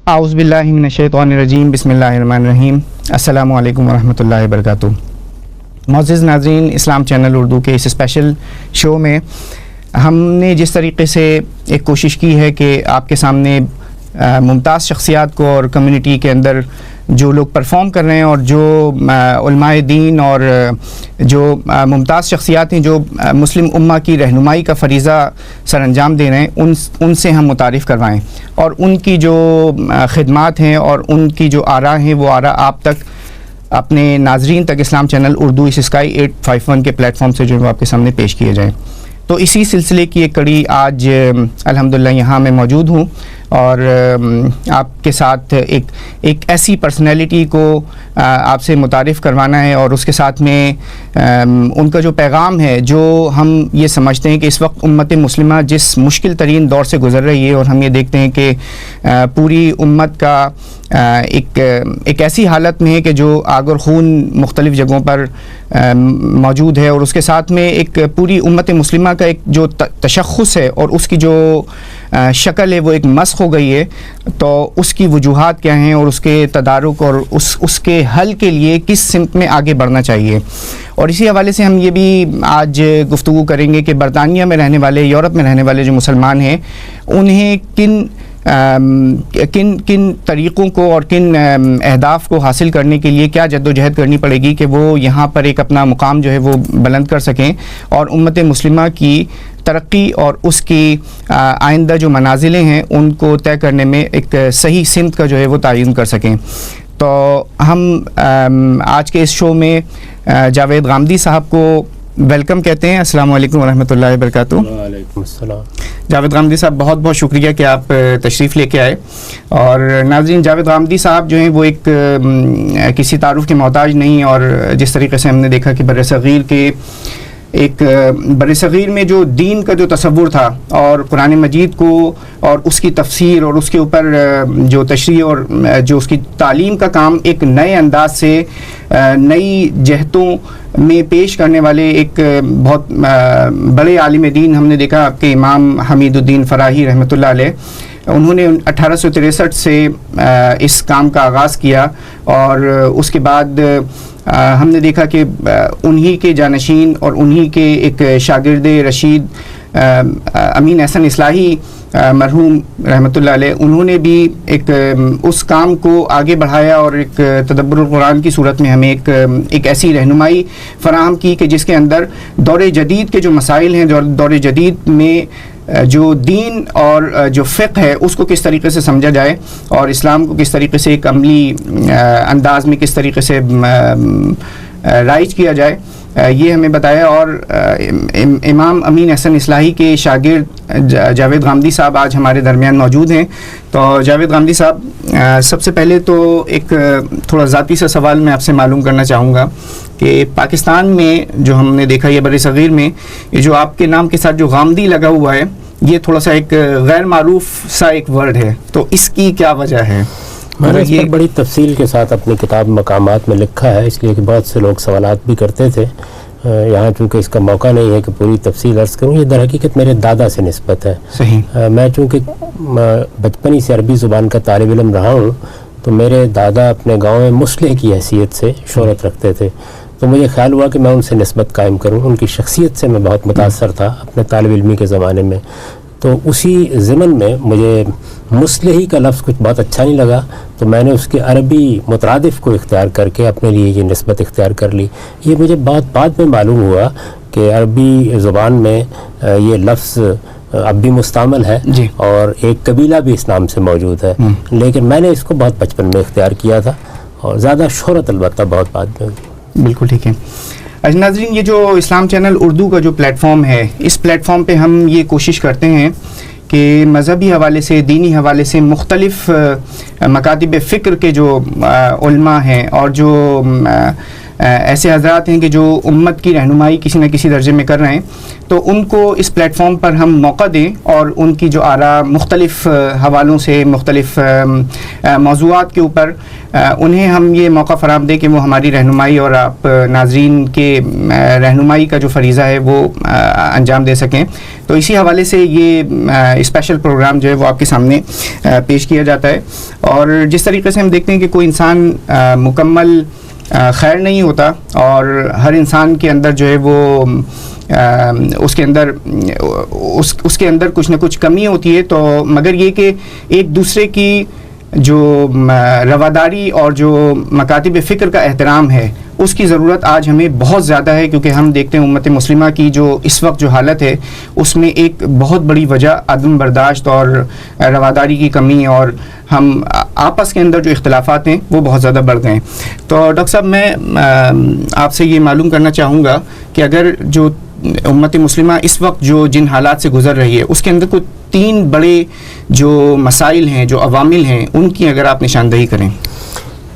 اعوذ باللہ من الشیطان الرجیم بسم اللہ الرحمن الرحیم السلام علیکم ورحمۃ اللہ وبرکاتہ۔ معزز ناظرین، اسلام چینل اردو کے اس اسپیشل شو میں ہم نے جس طریقے سے ایک کوشش کی ہے کہ آپ کے سامنے ممتاز شخصیات کو اور کمیونٹی کے اندر جو لوگ پرفارم کر رہے ہیں اور جو علماء دین اور جو ممتاز شخصیات ہیں جو مسلم امہ کی رہنمائی کا فریضہ سر انجام دے رہے ہیں ان سے ہم متعارف کروائیں اور ان کی جو خدمات ہیں اور ان کی جو آراء ہیں وہ آراء آپ تک اپنے ناظرین تک اسلام چینل اردو اس اسکائی 851 کے پلیٹ فارم سے جو آپ کے سامنے پیش کیے جائیں۔ تو اسی سلسلے کی ایک کڑی آج الحمدللہ یہاں میں موجود ہوں اور آپ کے ساتھ ایک ایسی پرسنالٹی کو آپ سے متعارف کروانا ہے اور اس کے ساتھ میں ان کا جو پیغام ہے، جو ہم یہ سمجھتے ہیں کہ اس وقت امت مسلمہ جس مشکل ترین دور سے گزر رہی ہے اور ہم یہ دیکھتے ہیں کہ پوری امت کا ایک ایسی حالت میں ہے کہ جو آگ اور خون مختلف جگہوں پر موجود ہے اور اس کے ساتھ میں ایک پوری امت مسلمہ کا ایک جو تشخص ہے اور اس کی جو شکل ہے وہ ایک مسخ ہو گئی ہے، تو اس کی وجوہات کیا ہیں اور اس کے تدارک اور اس کے حل کے لیے کس سمت میں آگے بڑھنا چاہیے۔ اور اسی حوالے سے ہم یہ بھی آج گفتگو کریں گے کہ برطانیہ میں رہنے والے، یورپ میں رہنے والے جو مسلمان ہیں، انہیں کن طریقوں کو اور کن اہداف کو حاصل کرنے کے لیے کیا جد و جہد کرنی پڑے گی کہ وہ یہاں پر ایک اپنا مقام جو ہے وہ بلند کر سکیں اور امت مسلمہ کی ترقی اور اس کی آئندہ جو منازلیں ہیں ان کو طے کرنے میں ایک صحیح سمت کا جو ہے وہ تعین کر سکیں۔ تو ہم آج کے اس شو میں جاوید غامدی صاحب کو ویلکم کہتے ہیں۔ السلام علیکم ورحمۃ اللہ وبرکاتہ۔ وعلیکم السلام۔ جاوید غامدی صاحب بہت بہت شکریہ کہ آپ تشریف لے کے آئے۔ اور ناظرین، جاوید غامدی صاحب جو ہیں وہ ایک کسی تعارف کے محتاج نہیں، اور جس طریقے سے ہم نے دیکھا کہ بر صغیر میں جو دین کا جو تصور تھا اور قرآن مجید کو اور اس کی تفسیر اور اس کے اوپر جو تشریح اور جو اس کی تعلیم کا کام ایک نئے انداز سے نئی جہتوں میں پیش کرنے والے ایک بہت بڑے عالم دین ہم نے دیکھا آپ کے امام حمید الدین فراہی رحمۃ اللہ علیہ۔ انہوں نے 1863 سے اس کام کا آغاز کیا اور اس کے بعد ہم نے دیکھا کہ انہی کے جانشین اور انہی کے ایک شاگرد رشید امین احسن اصلاحی مرحوم رحمۃ اللہ علیہ، انہوں نے بھی اس کام کو آگے بڑھایا اور ایک تدبر القرآن کی صورت میں ہمیں ایک ایسی رہنمائی فراہم کی کہ جس کے اندر دور جدید کے جو مسائل ہیں، دور جدید میں جو دین اور جو فقہ ہے اس کو کس طریقے سے سمجھا جائے اور اسلام کو کس طریقے سے ایک عملی انداز میں کس طریقے سے رائج کیا جائے، یہ ہمیں بتایا۔ اور امام امین احسن اصلاحی کے شاگرد جاوید غامدی صاحب آج ہمارے درمیان موجود ہیں۔ تو جاوید غامدی صاحب، سب سے پہلے تو ایک تھوڑا ذاتی سا سوال میں آپ سے معلوم کرنا چاہوں گا کہ پاکستان میں جو ہم نے دیکھا یہ بر صغیر میں یہ جو آپ کے نام کے ساتھ جو غامدی لگا ہوا ہے، یہ تھوڑا سا ایک غیر معروف سا ایک ورڈ ہے، تو اس کی کیا وجہ ہے؟ میں نے اس پر بڑی تفصیل کے ساتھ اپنی کتاب مقامات میں لکھا ہے، اس لیے کہ بہت سے لوگ سوالات بھی کرتے تھے۔ یہاں چونکہ اس کا موقع نہیں ہے کہ پوری تفصیل عرض کروں، یہ در حقیقت میرے دادا سے نسبت ہے۔ صحیح۔ میں چونکہ بچپنی سے عربی زبان کا طالب علم رہا ہوں، تو میرے دادا اپنے گاؤں میں مصلح کی حیثیت سے شہرت رکھتے تھے، تو مجھے خیال ہوا کہ میں ان سے نسبت قائم کروں۔ ان کی شخصیت سے میں بہت متاثر تھا اپنے طالب علمی کے زمانے میں، تو اسی ضمن میں مجھے مصلحی کا لفظ کچھ بہت اچھا نہیں لگا، تو میں نے اس کے عربی مترادف کو اختیار کر کے اپنے لیے یہ نسبت اختیار کر لی۔ یہ مجھے بعد میں معلوم ہوا کہ عربی زبان میں یہ لفظ اب بھی مستعمل ہے جی، اور ایک قبیلہ بھی اس نام سے موجود ہے، لیکن میں نے اس کو بہت بچپن میں اختیار کیا تھا اور زیادہ شہرت البتہ بہت بعد میں ہوئی۔ بالکل ٹھیک ہے۔ ناظرین، یہ جو اسلام چینل اردو کا جو پلیٹ فارم ہے، اس پلیٹ فارم پہ ہم یہ کوشش کرتے ہیں کہ مذہبی حوالے سے، دینی حوالے سے مختلف مکاتب فکر کے جو علماء ہیں اور جو ایسے حضرات ہیں کہ جو امت کی رہنمائی کسی نہ کسی درجے میں کر رہے ہیں، تو ان کو اس پلیٹ فارم پر ہم موقع دیں اور ان کی جو آراء مختلف حوالوں سے، مختلف موضوعات کے اوپر انہیں ہم یہ موقع فراہم دیں کہ وہ ہماری رہنمائی اور آپ ناظرین کے رہنمائی کا جو فریضہ ہے وہ انجام دے سکیں. تو اسی حوالے سے یہ اسپیشل پروگرام جو ہے وہ آپ کے سامنے پیش کیا جاتا ہے. اور جس طریقے سے ہم دیکھتے ہیں کہ کوئی انسان مکمل خیر نہیں ہوتا، اور ہر انسان کے اندر جو ہے وہ اس کے اندر کچھ نہ کچھ کمی ہوتی ہے، تو مگر یہ کہ ایک دوسرے کی جو رواداری اور جو مکاتب فکر کا احترام ہے اس کی ضرورت آج ہمیں بہت زیادہ ہے، کیونکہ ہم دیکھتے ہیں امت مسلمہ کی جو اس وقت جو حالت ہے اس میں ایک بہت بڑی وجہ عدم برداشت اور رواداری کی کمی، اور ہم آپس کے اندر جو اختلافات ہیں وہ بہت زیادہ بڑھ گئے ہیں. تو ڈاکٹر صاحب، میں آپ سے یہ معلوم کرنا چاہوں گا کہ اگر جو امت مسلمہ اس وقت جن حالات سے گزر رہی ہے اس کے اندر کوئی 3 بڑے جو مسائل ہیں، جو عوامل ہیں، ان کی اگر آپ نشاندہی کریں.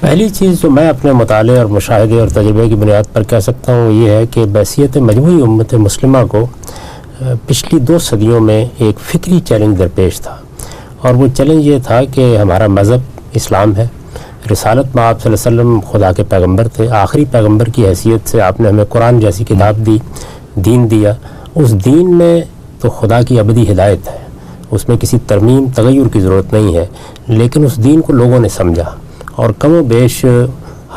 پہلی چیز جو میں اپنے مطالعے اور مشاہدے اور تجربے کی بنیاد پر کہہ سکتا ہوں یہ ہے کہ بحیثیت مجموعی امت مسلمہ کو پچھلی 2 صدیوں میں ایک فکری چیلنج درپیش تھا، اور وہ چیلنج یہ تھا کہ ہمارا مذہب اسلام ہے، رسالت میں آپ صلی اللہ علیہ وسلم خدا کے پیغمبر تھے، آخری پیغمبر کی حیثیت سے آپ نے ہمیں قرآن جیسی کتاب دی، دین دیا. اس دین میں تو خدا کی ابدی ہدایت ہے، اس میں کسی ترمیم تغیر کی ضرورت نہیں ہے، لیکن اس دین کو لوگوں نے سمجھا، اور کم و بیش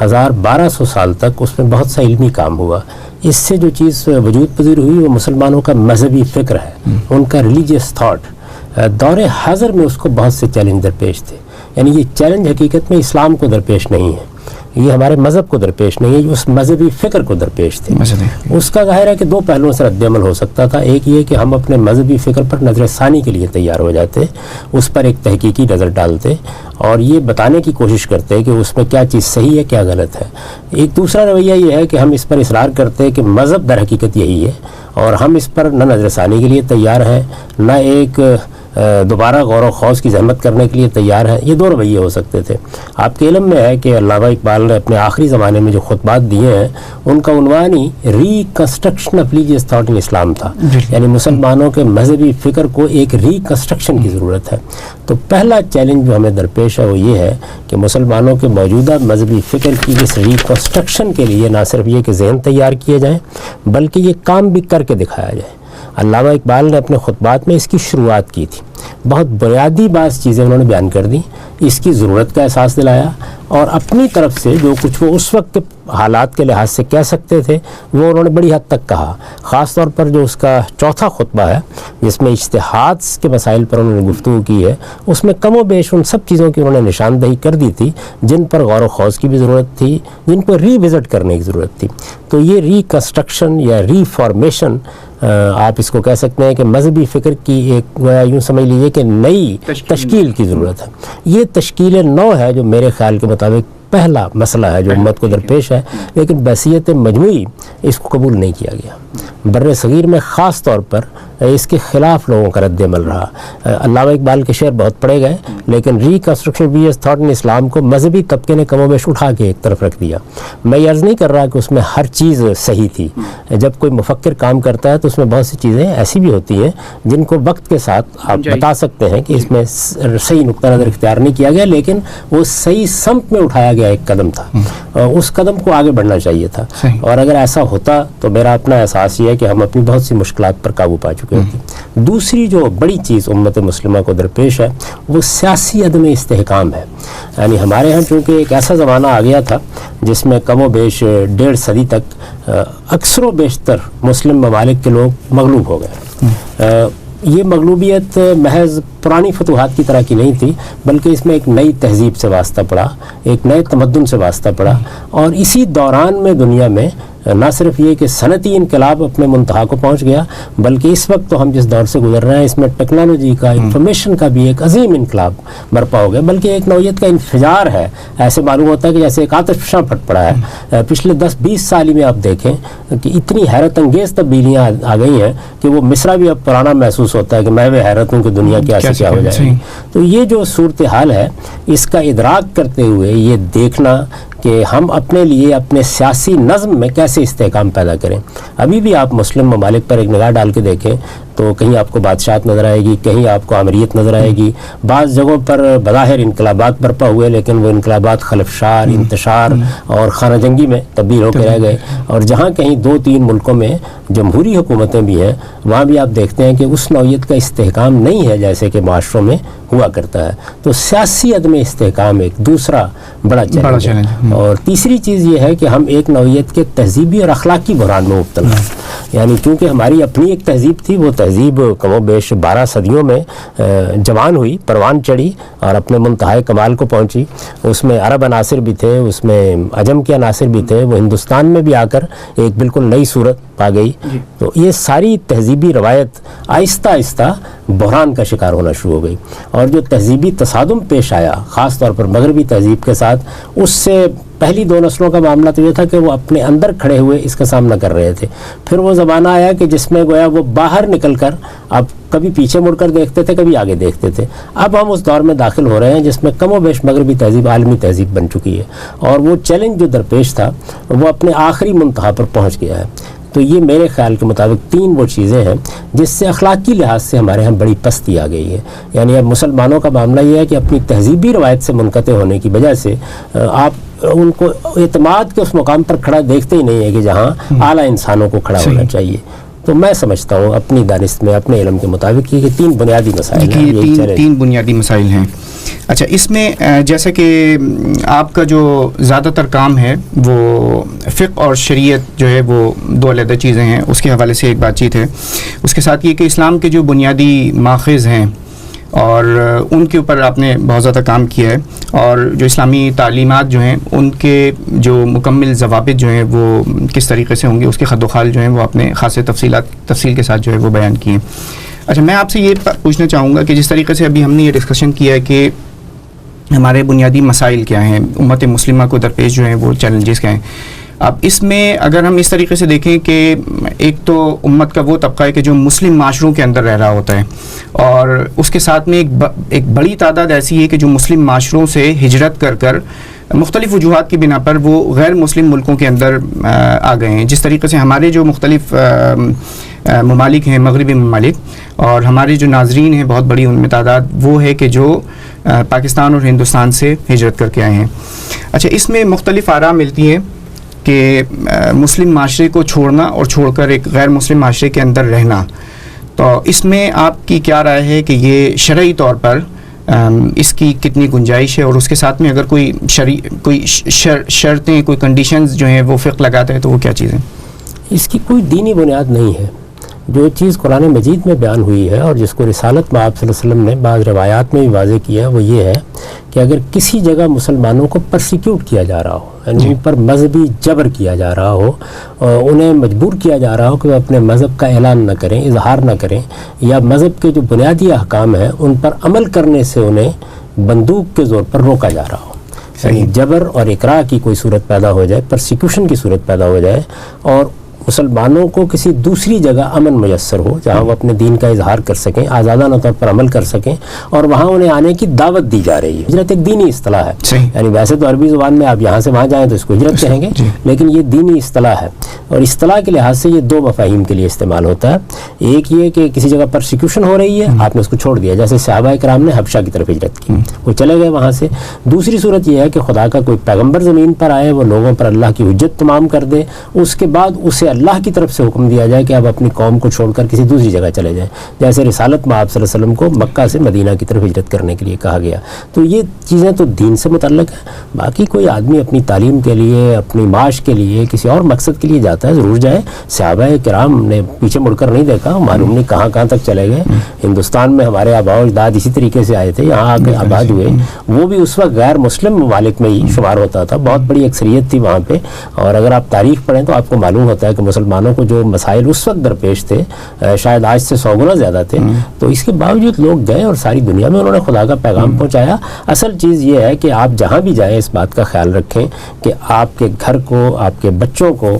1200 سال تک اس میں بہت سا علمی کام ہوا. اس سے جو چیز وجود پذیر ہوئی وہ مسلمانوں کا مذہبی فکر ہے، ان کا ریلیجیس تھاٹ. دور حاضر میں اس کو بہت سے چیلنج درپیش تھے، یعنی یہ چیلنج حقیقت میں اسلام کو درپیش نہیں ہے، یہ ہمارے مذہب کو درپیش نہیں ہے، یہ اس مذہبی فکر کو درپیش تھے. اس کا ظاہر ہے کہ 2 پہلوؤں سے رد عمل ہو سکتا تھا. ایک یہ کہ ہم اپنے مذہبی فکر پر نظر ثانی کے لیے تیار ہو جاتے، اس پر ایک تحقیقی نظر ڈالتے اور یہ بتانے کی کوشش کرتے کہ اس میں کیا چیز صحیح ہے، کیا غلط ہے. ایک دوسرا رویہ یہ ہے کہ ہم اس پر اصرار کرتے کہ مذہب در حقیقت یہی ہے، اور ہم اس پر نہ نظر ثانی کے لیے تیار ہیں، نہ ایک دوبارہ غور و خوض کی زحمت کرنے کے لیے تیار ہیں. یہ 2 رویے ہو سکتے تھے. آپ کے علم میں ہے کہ علامہ اقبال نے اپنے آخری زمانے میں جو خطبات دیے ہیں ان کا عنوان ہی reconstruction of religious thought in Islam تھا، یعنی مسلمانوں کے مذہبی فکر کو ایک ریکنسٹرکشن کی ضرورت ہے. تو پہلا چیلنج جو ہمیں درپیش ہے وہ یہ ہے کہ مسلمانوں کے موجودہ مذہبی فکر کی اس ریکنسٹرکشن کے لیے نہ صرف یہ کہ ذہن تیار کیے جائیں بلکہ یہ کام بھی کر کے دکھایا جائے. علامہ اقبال نے اپنے خطبات میں اس کی شروعات کی تھی، بہت بنیادی بعض چیزیں انہوں نے بیان کر دیں، اس کی ضرورت کا احساس دلایا، اور اپنی طرف سے جو کچھ وہ اس وقت کے حالات کے لحاظ سے کہہ سکتے تھے وہ انہوں نے بڑی حد تک کہا. خاص طور پر جو اس کا چوتھا خطبہ ہے جس میں اجتہاد کے مسائل پر انہوں نے گفتگو کی ہے، اس میں کم و بیش ان سب چیزوں کی انہوں نے نشاندہی کر دی تھی جن پر غور و خوض کی بھی ضرورت تھی، جن کو ری وزٹ کرنے کی ضرورت تھی. تو یہ ریکنسٹرکشن یا ریفارمیشن آپ اس کو کہہ سکتے ہیں کہ مذہبی فکر کی ایک یوں سمجھ لیجیے کہ نئی تشکیل کی ضرورت ہے. یہ تشکیل نو ہے جو میرے خیال کے مطابق پہلا مسئلہ ہے جو امت کو درپیش ہے، لیکن بحیثیت مجموعی اس کو قبول نہیں کیا گیا. بر صغیر میں خاص طور پر اس کے خلاف لوگوں کا رد عمل رہا. علامہ اقبال کے شعر بہت پڑھے گئے، لیکن ریکنسٹرکشن ریلیجیس تھاٹ ان اسلام کو مذہبی طبقے نے کم و بیش اٹھا کے ایک طرف رکھ دیا. میں یہ عرض نہیں کر رہا کہ اس میں ہر چیز صحیح تھی. جب کوئی مفکر کام کرتا ہے تو اس میں بہت سی چیزیں ایسی بھی ہوتی ہیں جن کو وقت کے ساتھ آپ بتا سکتے ہیں کہ اس میں صحیح نقطہ نظر اختیار نہیں کیا گیا، لیکن وہ صحیح سمت میں اٹھایا گیا ایک قدم تھا، اس قدم کو آگے بڑھنا چاہیے تھا. اور اگر ایسا ہوتا تو میرا اپنا احساس یہ ہے کہ ہم اپنی بہت سی مشکلات پر قابو پا چکے ہوتے. دوسری جو بڑی چیز امت مسلمہ کو درپیش ہے وہ سیاسی عدم استحکام ہے. یعنی ہمارے ہاں چونکہ ایک ایسا زمانہ آ گیا تھا جس میں کم و بیش 1.5 صدی تک اکثر و بیشتر مسلم ممالک کے لوگ مغلوب ہو گئے. یہ مغلوبیت محض پرانی فتوحات کی طرح کی نہیں تھی، بلکہ اس میں ایک نئی تہذیب سے واسطہ پڑا، ایک نئے تمدن سے واسطہ پڑا. اور اسی دوران میں دنیا میں نہ صرف یہ کہ صنعتی انقلاب اپنے منتہا کو پہنچ گیا، بلکہ اس وقت تو ہم جس دور سے گزر رہے ہیں اس میں ٹیکنالوجی کا، انفارمیشن کا بھی ایک عظیم انقلاب برپا ہو گیا، بلکہ ایک نوعیت کا انفجار ہے. ایسے معلوم ہوتا ہے کہ جیسے ایک آتش فشاں پھٹ پڑا ہے. پچھلے 10-20 سال میں آپ دیکھیں کہ اتنی حیرت انگیز تبدیلیاں آ گئی ہیں کہ وہ مصرع بھی اب پرانا محسوس ہوتا ہے کہ میں حیرت ہوں کہ دنیا کیا سے کیا ہو جائے گی. تو یہ جو صورتحال ہے اس کا ادراک کرتے ہوئے یہ دیکھنا کہ ہم اپنے لیے اپنے سیاسی نظم میں کیسے استحکام پیدا کریں. ابھی بھی آپ مسلم ممالک پر ایک نگاہ ڈال کے دیکھیں تو کہیں آپ کو بادشاہت نظر آئے گی, کہیں آپ کو آمریت نظر آئے گی. بعض جگہوں پر بظاہر انقلابات برپا ہوئے لیکن وہ انقلابات خلفشار, انتشار اور خانہ جنگی میں تبدیل ہو کے رہ گئے. اور جہاں کہیں 2-3 ملکوں میں جمہوری حکومتیں بھی ہیں وہاں بھی آپ دیکھتے ہیں کہ اس نوعیت کا استحکام نہیں ہے جیسے کہ معاشروں میں ہوا کرتا ہے. تو سیاسی عدم استحکام ایک دوسرا بڑا چیلنج ہے. اور تیسری چیز یہ ہے کہ ہم ایک نوعیت کے تہذیبی اور اخلاقی بحران میں مبتلا ہیں. یعنی چونکہ ہماری اپنی ایک تہذیب تھی, وہ تہذیب کم و بیش 12 صدیوں میں جوان ہوئی, پروان چڑھی اور اپنے منتہائے کمال کو پہنچی. اس میں عرب عناصر بھی تھے, اس میں عجم کے عناصر بھی تھے, وہ ہندوستان میں بھی آ کر ایک بالکل نئی صورت پا گئی. تو یہ ساری تہذیبی روایت آہستہ آہستہ بحران کا شکار ہونا شروع ہو گئی. اور جو تہذیبی تصادم پیش آیا خاص طور پر مغربی تہذیب کے ساتھ, اس سے پہلی 2 نسلوں کا معاملہ تو یہ تھا کہ وہ اپنے اندر کھڑے ہوئے اس کا سامنا کر رہے تھے. پھر وہ زمانہ آیا کہ جس میں گویا وہ باہر نکل کر اب کبھی پیچھے مڑ کر دیکھتے تھے, کبھی آگے دیکھتے تھے. اب ہم اس دور میں داخل ہو رہے ہیں جس میں کم و بیش مغربی تہذیب عالمی تہذیب بن چکی ہے اور وہ چیلنج جو درپیش تھا وہ اپنے آخری منتہا پر پہنچ گیا ہے. تو یہ میرے خیال کے مطابق 3 وہ چیزیں ہیں جس سے اخلاقی لحاظ سے ہمارے ہاں بڑی پستی آ گئی ہے. یعنی اب مسلمانوں کا معاملہ یہ ہے کہ اپنی تہذیبی روایت سے منقطع ہونے کی وجہ سے آپ ان کو اعتماد کے اس مقام پر کھڑا دیکھتے ہی نہیں ہے کہ جہاں اعلیٰ انسانوں کو کھڑا ہونا چاہیے. تو میں سمجھتا ہوں اپنی دانست میں, اپنے علم کے مطابق یہ 3 بنیادی مسائل ہیں. 3 بنیادی مسائل ہیں. اچھا, اس میں جیسا کہ آپ کا جو زیادہ تر کام ہے وہ فقہ اور شریعت جو ہے وہ 2 علیحدہ چیزیں ہیں, اس کے حوالے سے ایک بات چیت ہے. اس کے ساتھ یہ کہ اسلام کے جو بنیادی ماخذ ہیں اور ان کے اوپر آپ نے بہت زیادہ کام کیا ہے, اور جو اسلامی تعلیمات جو ہیں ان کے جو مکمل ضوابط جو ہیں وہ کس طریقے سے ہوں گے, اس کے خد و خال جو ہیں وہ آپ نے خاص تفصیل کے ساتھ جو ہے وہ بیان کیے. اچھا, میں آپ سے یہ پوچھنا چاہوں گا کہ جس طریقے سے ابھی ہم نے یہ ڈسکشن کیا ہے کہ ہمارے بنیادی مسائل کیا ہیں, امت مسلمہ کو درپیش جو ہیں وہ چیلنجز کیا ہیں. اب اس میں اگر ہم اس طریقے سے دیکھیں کہ ایک تو امت کا وہ طبقہ ہے کہ جو مسلم معاشروں کے اندر رہ رہا ہوتا ہے, اور اس کے ساتھ میں ایک بڑی تعداد ایسی ہے کہ جو مسلم معاشروں سے ہجرت کر مختلف وجوہات کی بنا پر وہ غیر مسلم ملکوں کے اندر آ گئے ہیں. جس طریقے سے ہمارے جو مختلف ممالک ہیں, مغربی ممالک, اور ہمارے جو ناظرین ہیں بہت بڑی ان میں تعداد وہ ہے کہ جو پاکستان اور ہندوستان سے ہجرت کر کے آئے ہیں. اچھا, اس میں مختلف آراء ملتی ہیں کہ مسلم معاشرے کو چھوڑنا اور چھوڑ کر ایک غیر مسلم معاشرے کے اندر رہنا. تو اس میں آپ کی کیا رائے ہے کہ یہ شرعی طور پر اس کی کتنی گنجائش ہے, اور اس کے ساتھ میں اگر کوئی شرطیں, کوئی کنڈیشنز جو ہیں وہ فقہ لگاتا ہے تو وہ کیا چیزیں؟ اس کی کوئی دینی بنیاد نہیں ہے. جو چیز قرآن مجید میں بیان ہوئی ہے اور جس کو رسالت میں آپ صلی اللہ علیہ وسلم نے بعض روایات میں بھی واضح کیا ہے وہ یہ ہے کہ اگر کسی جگہ مسلمانوں کو پرسیکیوٹ کیا جا رہا ہو, یعنی ان پر مذہبی جبر کیا جا رہا ہو, انہیں مجبور کیا جا رہا ہو کہ وہ اپنے مذہب کا اعلان نہ کریں, اظہار نہ کریں, یا مذہب کے جو بنیادی احکام ہیں ان پر عمل کرنے سے انہیں بندوق کے زور پر روکا جا رہا ہو, یعنی جبر اور اکراہ کی کوئی صورت پیدا ہو جائے, پرسیکیوشن کی صورت پیدا ہو جائے, اور مسلمانوں کو کسی دوسری جگہ امن میسر ہو جہاں وہ اپنے دین کا اظہار کر سکیں, آزادانہ طور پر عمل کر سکیں, اور وہاں انہیں آنے کی دعوت دی جا رہی ہے. ہجرت ایک دینی اصطلاح ہے, یعنی ویسے تو عربی زبان میں آپ یہاں سے وہاں جائیں تو اس کو ہجرت کہیں گے, لیکن یہ دینی اصطلاح ہے, اور اصطلاح کے لحاظ سے یہ 2 مفاہیم کے لیے استعمال ہوتا ہے. ایک یہ کہ کسی جگہ پرسیکیوشن ہو رہی ہے, آپ نے اس کو چھوڑ دیا, جیسے صحابہ کرام نے حبشہ کی طرف ہجرت کی, وہ چلے گئے وہاں سے. دوسری صورت یہ ہے کہ خدا کا کوئی پیغمبر زمین پر آئے, وہ لوگوں پر اللہ کی حجت تمام کر دے, اس کے بعد اسے اللہ کی طرف سے حکم دیا جائے کہ آپ اپنی قوم کو چھوڑ کر کسی دوسری جگہ چلے جائیں, جیسے رسالت میں آپ صلی اللہ علیہ وسلم کو مکہ سے مدینہ کی طرف ہجرت کرنے کے لیے کہا گیا. تو یہ چیزیں تو دین سے متعلق ہیں. باقی کوئی آدمی اپنی تعلیم کے لیے, اپنی معاش کے لیے, کسی اور مقصد کے لیے جاتا ہے, ضرور جائے. صحابہ کرام نے پیچھے مڑ کر نہیں دیکھا, معلوم نہیں کہاں کہاں تک چلے گئے. ہندوستان میں ہمارے آباء و اجداد اسی طریقے سے آئے تھے, یہاں آ کے آباد ہوئے. وہ بھی اس وقت غیر مسلم ممالک میں ہی شمار ہوتا تھا, بہت بڑی اکثریت تھی وہاں پہ, اور اگر آپ تاریخ پڑھیں تو آپ کو معلوم ہوتا ہے کہ مسلمانوں کو جو مسائل اس وقت درپیش تھے شاید آج سے 100 گنا زیادہ تھے، تو اس کے باوجود لوگ گئے اور ساری دنیا میں انہوں نے خدا کا پیغام پہنچایا۔ اصل چیز یہ ہے کہ آپ جہاں بھی جائیں اس بات کا خیال رکھیں کہ آپ کے گھر کو، آپ کے بچوں کو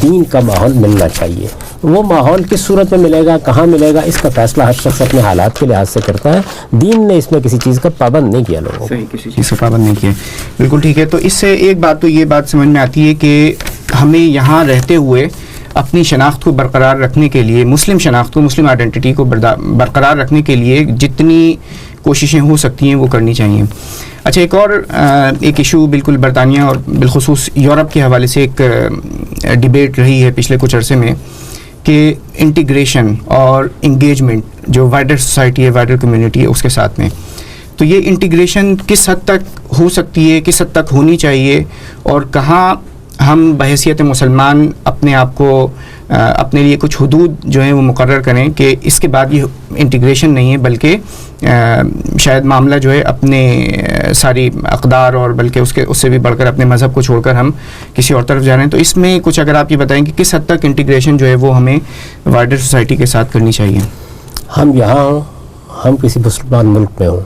دین کا ماحول ملنا چاہیے۔ وہ ماحول کس صورت میں ملے گا، کہاں ملے گا، اس کا فیصلہ ہر شخص اپنے حالات کے لحاظ سے کرتا ہے۔ دین نے اس میں کسی چیز کا پابند نہیں کیا لوگوں کو، صحیح، کسی چیز کا پابند نہیں کیا۔ بالکل ٹھیک ہے۔ تو اس سے ایک بات تو یہ بات سمجھ میں آتی ہے کہ ہمیں یہاں رہتے ہوئے اپنی شناخت کو برقرار رکھنے کے لیے، مسلم شناخت کو، مسلم آئیڈینٹی کو برقرار رکھنے کے لیے جتنی کوششیں ہو سکتی ہیں وہ کرنی چاہیے۔ اچھا، ایک ایشو بالکل برطانیہ اور بالخصوص یورپ کے حوالے سے ایک ڈیبیٹ رہی ہے پچھلے کچھ عرصے میں کہ انٹیگریشن اور انگیجمنٹ جو وائڈر سوسائٹی ہے، وائڈر کمیونٹی ہے، اس کے ساتھ میں، تو یہ انٹیگریشن کس حد تک ہو سکتی ہے، کس حد تک ہونی چاہیے، اور کہاں ہم بحیثیت مسلمان اپنے آپ کو اپنے لیے کچھ حدود جو ہیں وہ مقرر کریں کہ اس کے بعد یہ انٹیگریشن نہیں ہے بلکہ شاید معاملہ جو ہے اپنے ساری اقدار اور بلکہ اس سے بھی بڑھ کر اپنے مذہب کو چھوڑ کر ہم کسی اور طرف جا رہے ہیں۔ تو اس میں کچھ اگر آپ یہ بتائیں کہ کس حد تک انٹیگریشن جو ہے وہ ہمیں وائڈر سوسائٹی کے ساتھ کرنی چاہیے؟ ہم یہاں ہوں، ہم کسی مسلمان ملک میں ہوں،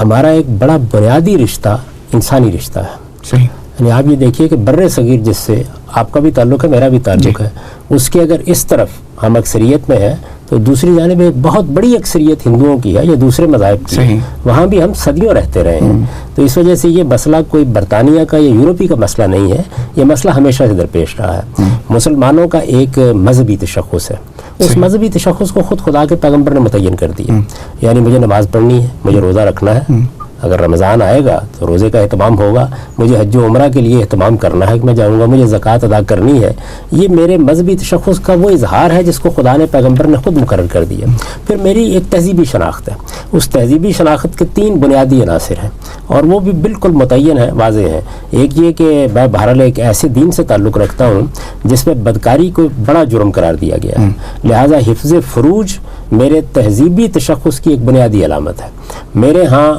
ہمارا ایک بڑا بنیادی رشتہ انسانی رشتہ ہے۔ صحیح، یعنی آپ یہ دیکھیے کہ بر صغیر جس سے آپ کا بھی تعلق ہے، میرا بھی تعلق ہے، اس کے اگر اس طرف ہم اکثریت میں ہیں تو دوسری جانب ایک بہت بڑی اکثریت ہندوؤں کی ہے یا دوسرے مذاہب کی ہے، وہاں بھی ہم صدیوں رہتے رہے ہیں۔ تو اس وجہ سے یہ مسئلہ کوئی برطانیہ کا یا یورپی کا مسئلہ نہیں ہے، یہ مسئلہ ہمیشہ سے درپیش رہا ہے۔ مسلمانوں کا ایک مذہبی تشخص ہے، اس مذہبی تشخص کو خود خدا کے پیغمبر نے متعین کر دیا، یعنی مجھے نماز پڑھنی ہے، مجھے روزہ رکھنا ہے، اگر رمضان آئے گا تو روزے کا اہتمام ہوگا، مجھے حج و عمرہ کے لیے اہتمام کرنا ہے کہ میں جاؤں گا، مجھے زکوٰۃ ادا کرنی ہے۔ یہ میرے مذہبی تشخص کا وہ اظہار ہے جس کو خدا نے پیغمبر نے خود مقرر کر دیا۔ پھر میری ایک تہذیبی شناخت ہے، اس تہذیبی شناخت کے 3 بنیادی عناصر ہیں اور وہ بھی بالکل متعین ہیں، واضح ہیں۔ ایک یہ کہ میں بہرحال ایک ایسے دین سے تعلق رکھتا ہوں جس میں بدکاری کو بڑا جرم قرار دیا گیا ہے، لہٰذا حفظ فروج میرے تہذیبی تشخص کی ایک بنیادی علامت ہے۔ میرے ہاں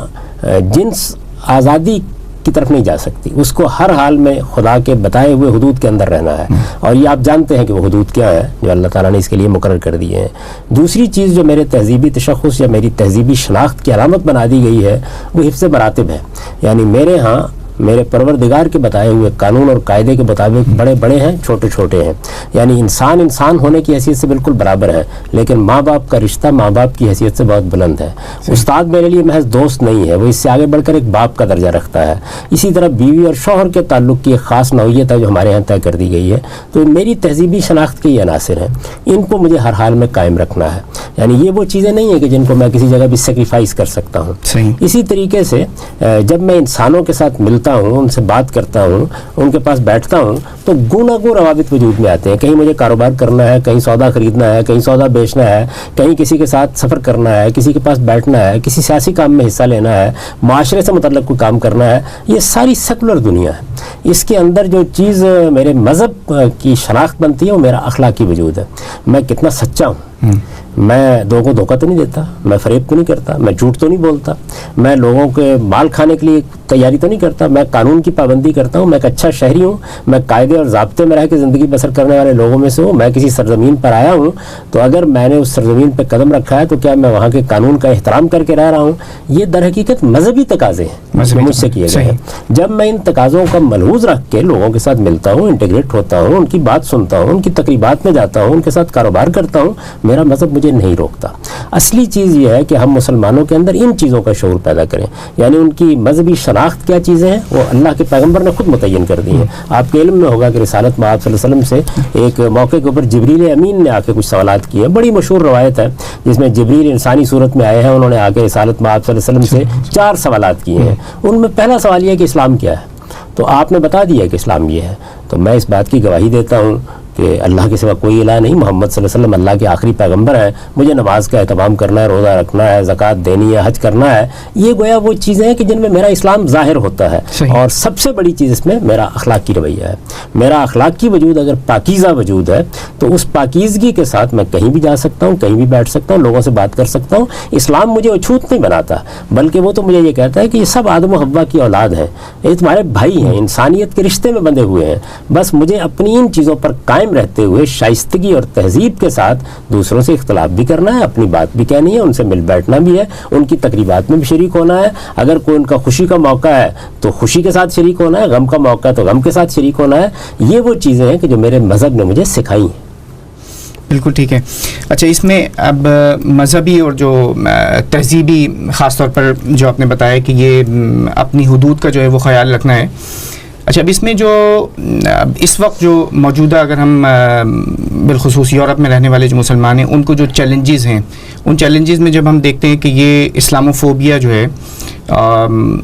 جنس آزادی کی طرف نہیں جا سکتی، اس کو ہر حال میں خدا کے بتائے ہوئے حدود کے اندر رہنا ہے، اور یہ آپ جانتے ہیں کہ وہ حدود کیا ہے جو اللہ تعالیٰ نے اس کے لیے مقرر کر دیے ہیں۔ دوسری چیز جو میرے تہذیبی تشخص یا میری تہذیبی شناخت کی علامت بنا دی گئی ہے وہ حفظ مراتب ہے، یعنی میرے ہاں میرے پروردگار کے بتائے ہوئے قانون اور قاعدے کے مطابق بڑے بڑے ہیں، چھوٹے چھوٹے ہیں، یعنی انسان انسان ہونے کی حیثیت سے بالکل برابر ہے، لیکن ماں باپ کا رشتہ ماں باپ کی حیثیت سے بہت بلند ہے۔ استاد میرے لیے محض دوست نہیں ہے، وہ اس سے آگے بڑھ کر ایک باپ کا درجہ رکھتا ہے۔ اسی طرح بیوی اور شوہر کے تعلق کی ایک خاص نوعیت ہے جو ہمارے یہاں طے کر دی گئی ہے۔ تو میری تہذیبی شناخت کے یہ عناصر ہیں، ان کو مجھے ہر حال میں قائم رکھنا ہے، یعنی یہ وہ چیزیں نہیں ہیں کہ جن کو میں کسی جگہ بھی سیکریفائز کر سکتا ہوں۔ اسی طریقے سے جب میں انسانوں کے ساتھ ملتا ہوں، ان سے بات کرتا ہوں، ان کے پاس بیٹھتا ہوں، تو گوناگون روابط وجود میں آتے ہیں۔ کہیں مجھے کاروبار کرنا ہے، کہیں سودا خریدنا ہے، کہیں سودا بیچنا ہے، کہیں کسی کے ساتھ سفر کرنا ہے، کسی کے پاس بیٹھنا ہے، کسی سیاسی کام میں حصہ لینا ہے، معاشرے سے متعلق کوئی کام کرنا ہے، یہ ساری سیکولر دنیا ہے۔ اس کے اندر جو چیز میرے مذہب کی شناخت بنتی ہے وہ میرا اخلاقی وجود ہے، میں کتنا سچا ہوں، میں لوگوں کو دھوکہ تو نہیں دیتا، میں فریب تو نہیں کرتا، میں جھوٹ تو نہیں بولتا، میں لوگوں کے مال کھانے کے لیے تیاری تو نہیں کرتا، میں قانون کی پابندی کرتا ہوں، میں ایک اچھا شہری ہوں، میں قاعدے اور ضابطے میں رہ کے زندگی بسر کرنے والے لوگوں میں سے ہوں۔ میں کسی سرزمین پر آیا ہوں تو اگر میں نے اس سرزمین پہ قدم رکھا ہے تو کیا میں وہاں کے قانون کا احترام کر کے رہ رہا ہوں؟ یہ در حقیقت مذہبی تقاضے ہیں جو مجھ سے کیے گئے ہیں۔ جب میں ان تقاضوں کا ملحوظ رکھ کے لوگوں کے ساتھ ملتا ہوں، انٹیگریٹ ہوتا ہوں، ان کی بات سنتا ہوں، ان کی تقریبات میں جاتا ہوں، ان کے ساتھ کاروبار کرتا ہوں، میرا مذہب مجھے نہیں روکتا۔ اصلی چیز یہ ہے کہ ہم مسلمانوں کے اندر ان چیزوں کا شعور پیدا کریں، یعنی ان کی مذہبی شناخت کیا چیزیں ہیں وہ اللہ کے پیغمبر نے خود متعین کر دی ہیں۔ آپ کے علم میں ہوگا کہ رسالت میں آپ صلی اللہ علیہ وسلم سے ایک موقع کے اوپر جبریل امین نے آ کے کچھ سوالات کیے، بڑی مشہور روایت ہے جس میں جبریل انسانی صورت میں آئے ہیں، انہوں نے آ کے رسالت میں آپ صلی اللہ علیہ وسلم سے 4 سوالات کیے ہیں۔ ان میں پہلا سوال یہ ہے کہ اسلام کیا ہے، تو آپ نے بتا دیا کہ اسلام یہ ہے۔ تو میں اس بات کی گواہی دیتا ہوں کہ اللہ کے سوا کوئی الہ نہیں، محمد صلی اللہ علیہ وسلم اللہ کے آخری پیغمبر ہیں، مجھے نماز کا اہتمام کرنا ہے، روزہ رکھنا ہے، زکوٰۃ دینی ہے، حج کرنا ہے۔ یہ گویا وہ چیزیں ہیں کہ جن میں میرا اسلام ظاہر ہوتا ہے، اور سب سے بڑی چیز اس میں میرا اخلاقی رویہ ہے۔ میرا اخلاقی وجود اگر پاکیزہ وجود ہے تو اس پاکیزگی کے ساتھ میں کہیں بھی جا سکتا ہوں، کہیں بھی بیٹھ سکتا ہوں، لوگوں سے بات کر سکتا ہوں۔ اسلام مجھے اچھوت نہیں بناتا، بلکہ وہ تو مجھے یہ کہتا ہے کہ یہ سب آدم و حوا کی اولاد ہیں، یہ تمہارے بھائی ہیں، انسانیت کے رشتے میں بندھے ہوئے ہیں، بس مجھے اپنی ان چیزوں پر قائم قائم رہتے ہوئے شائستگی اور تہذیب کے ساتھ دوسروں سے اختلاف بھی کرنا ہے, اپنی بات بھی کہنی ہے, ان سے مل بیٹھنا بھی ہے, ان کی تقریبات میں بھی شریک ہونا ہے. اگر کوئی ان کا خوشی کا موقع ہے تو خوشی کے ساتھ شریک ہونا ہے, غم کا موقع ہے تو غم کے ساتھ شریک ہونا ہے. یہ وہ چیزیں ہیں کہ جو میرے مذہب نے مجھے سکھائی ہیں. بالکل ٹھیک ہے. اچھا, اس میں اب مذہبی اور جو تہذیبی خاص طور پر جو آپ نے بتایا کہ یہ اپنی حدود کا جو ہے وہ خیال رکھنا ہے. اچھا, اب اس میں جو اس وقت جو موجودہ اگر ہم بالخصوص یورپ میں رہنے والے جو مسلمان ہیں ان کو جو چیلنجز ہیں, ان چیلنجز میں جب ہم دیکھتے ہیں کہ یہ اسلاموفوبیا جو ہے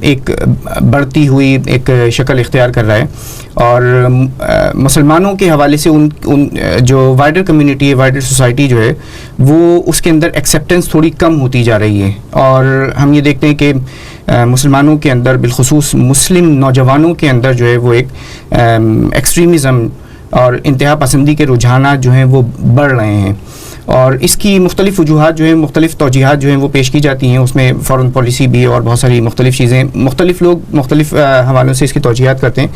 ایک بڑھتی ہوئی ایک شکل اختیار کر رہا ہے, اور مسلمانوں کے حوالے سے ان جو وائڈر کمیونٹی ہے, وائڈر سوسائٹی جو ہے وہ اس کے اندر ایکسیپٹنس تھوڑی کم ہوتی جا رہی ہے. اور ہم یہ دیکھتے ہیں کہ مسلمانوں کے اندر بالخصوص مسلم نوجوانوں کے اندر جو ہے وہ ایک ایکسٹریمزم اور انتہا پسندی کے رجحانات جو ہیں وہ بڑھ رہے ہیں, اور اس کی مختلف وجوہات جو ہیں, مختلف توجیہات جو ہیں وہ پیش کی جاتی ہیں. اس میں فورن پالیسی بھی اور بہت ساری مختلف چیزیں, مختلف لوگ مختلف حوالوں سے اس کی توجیہات کرتے ہیں.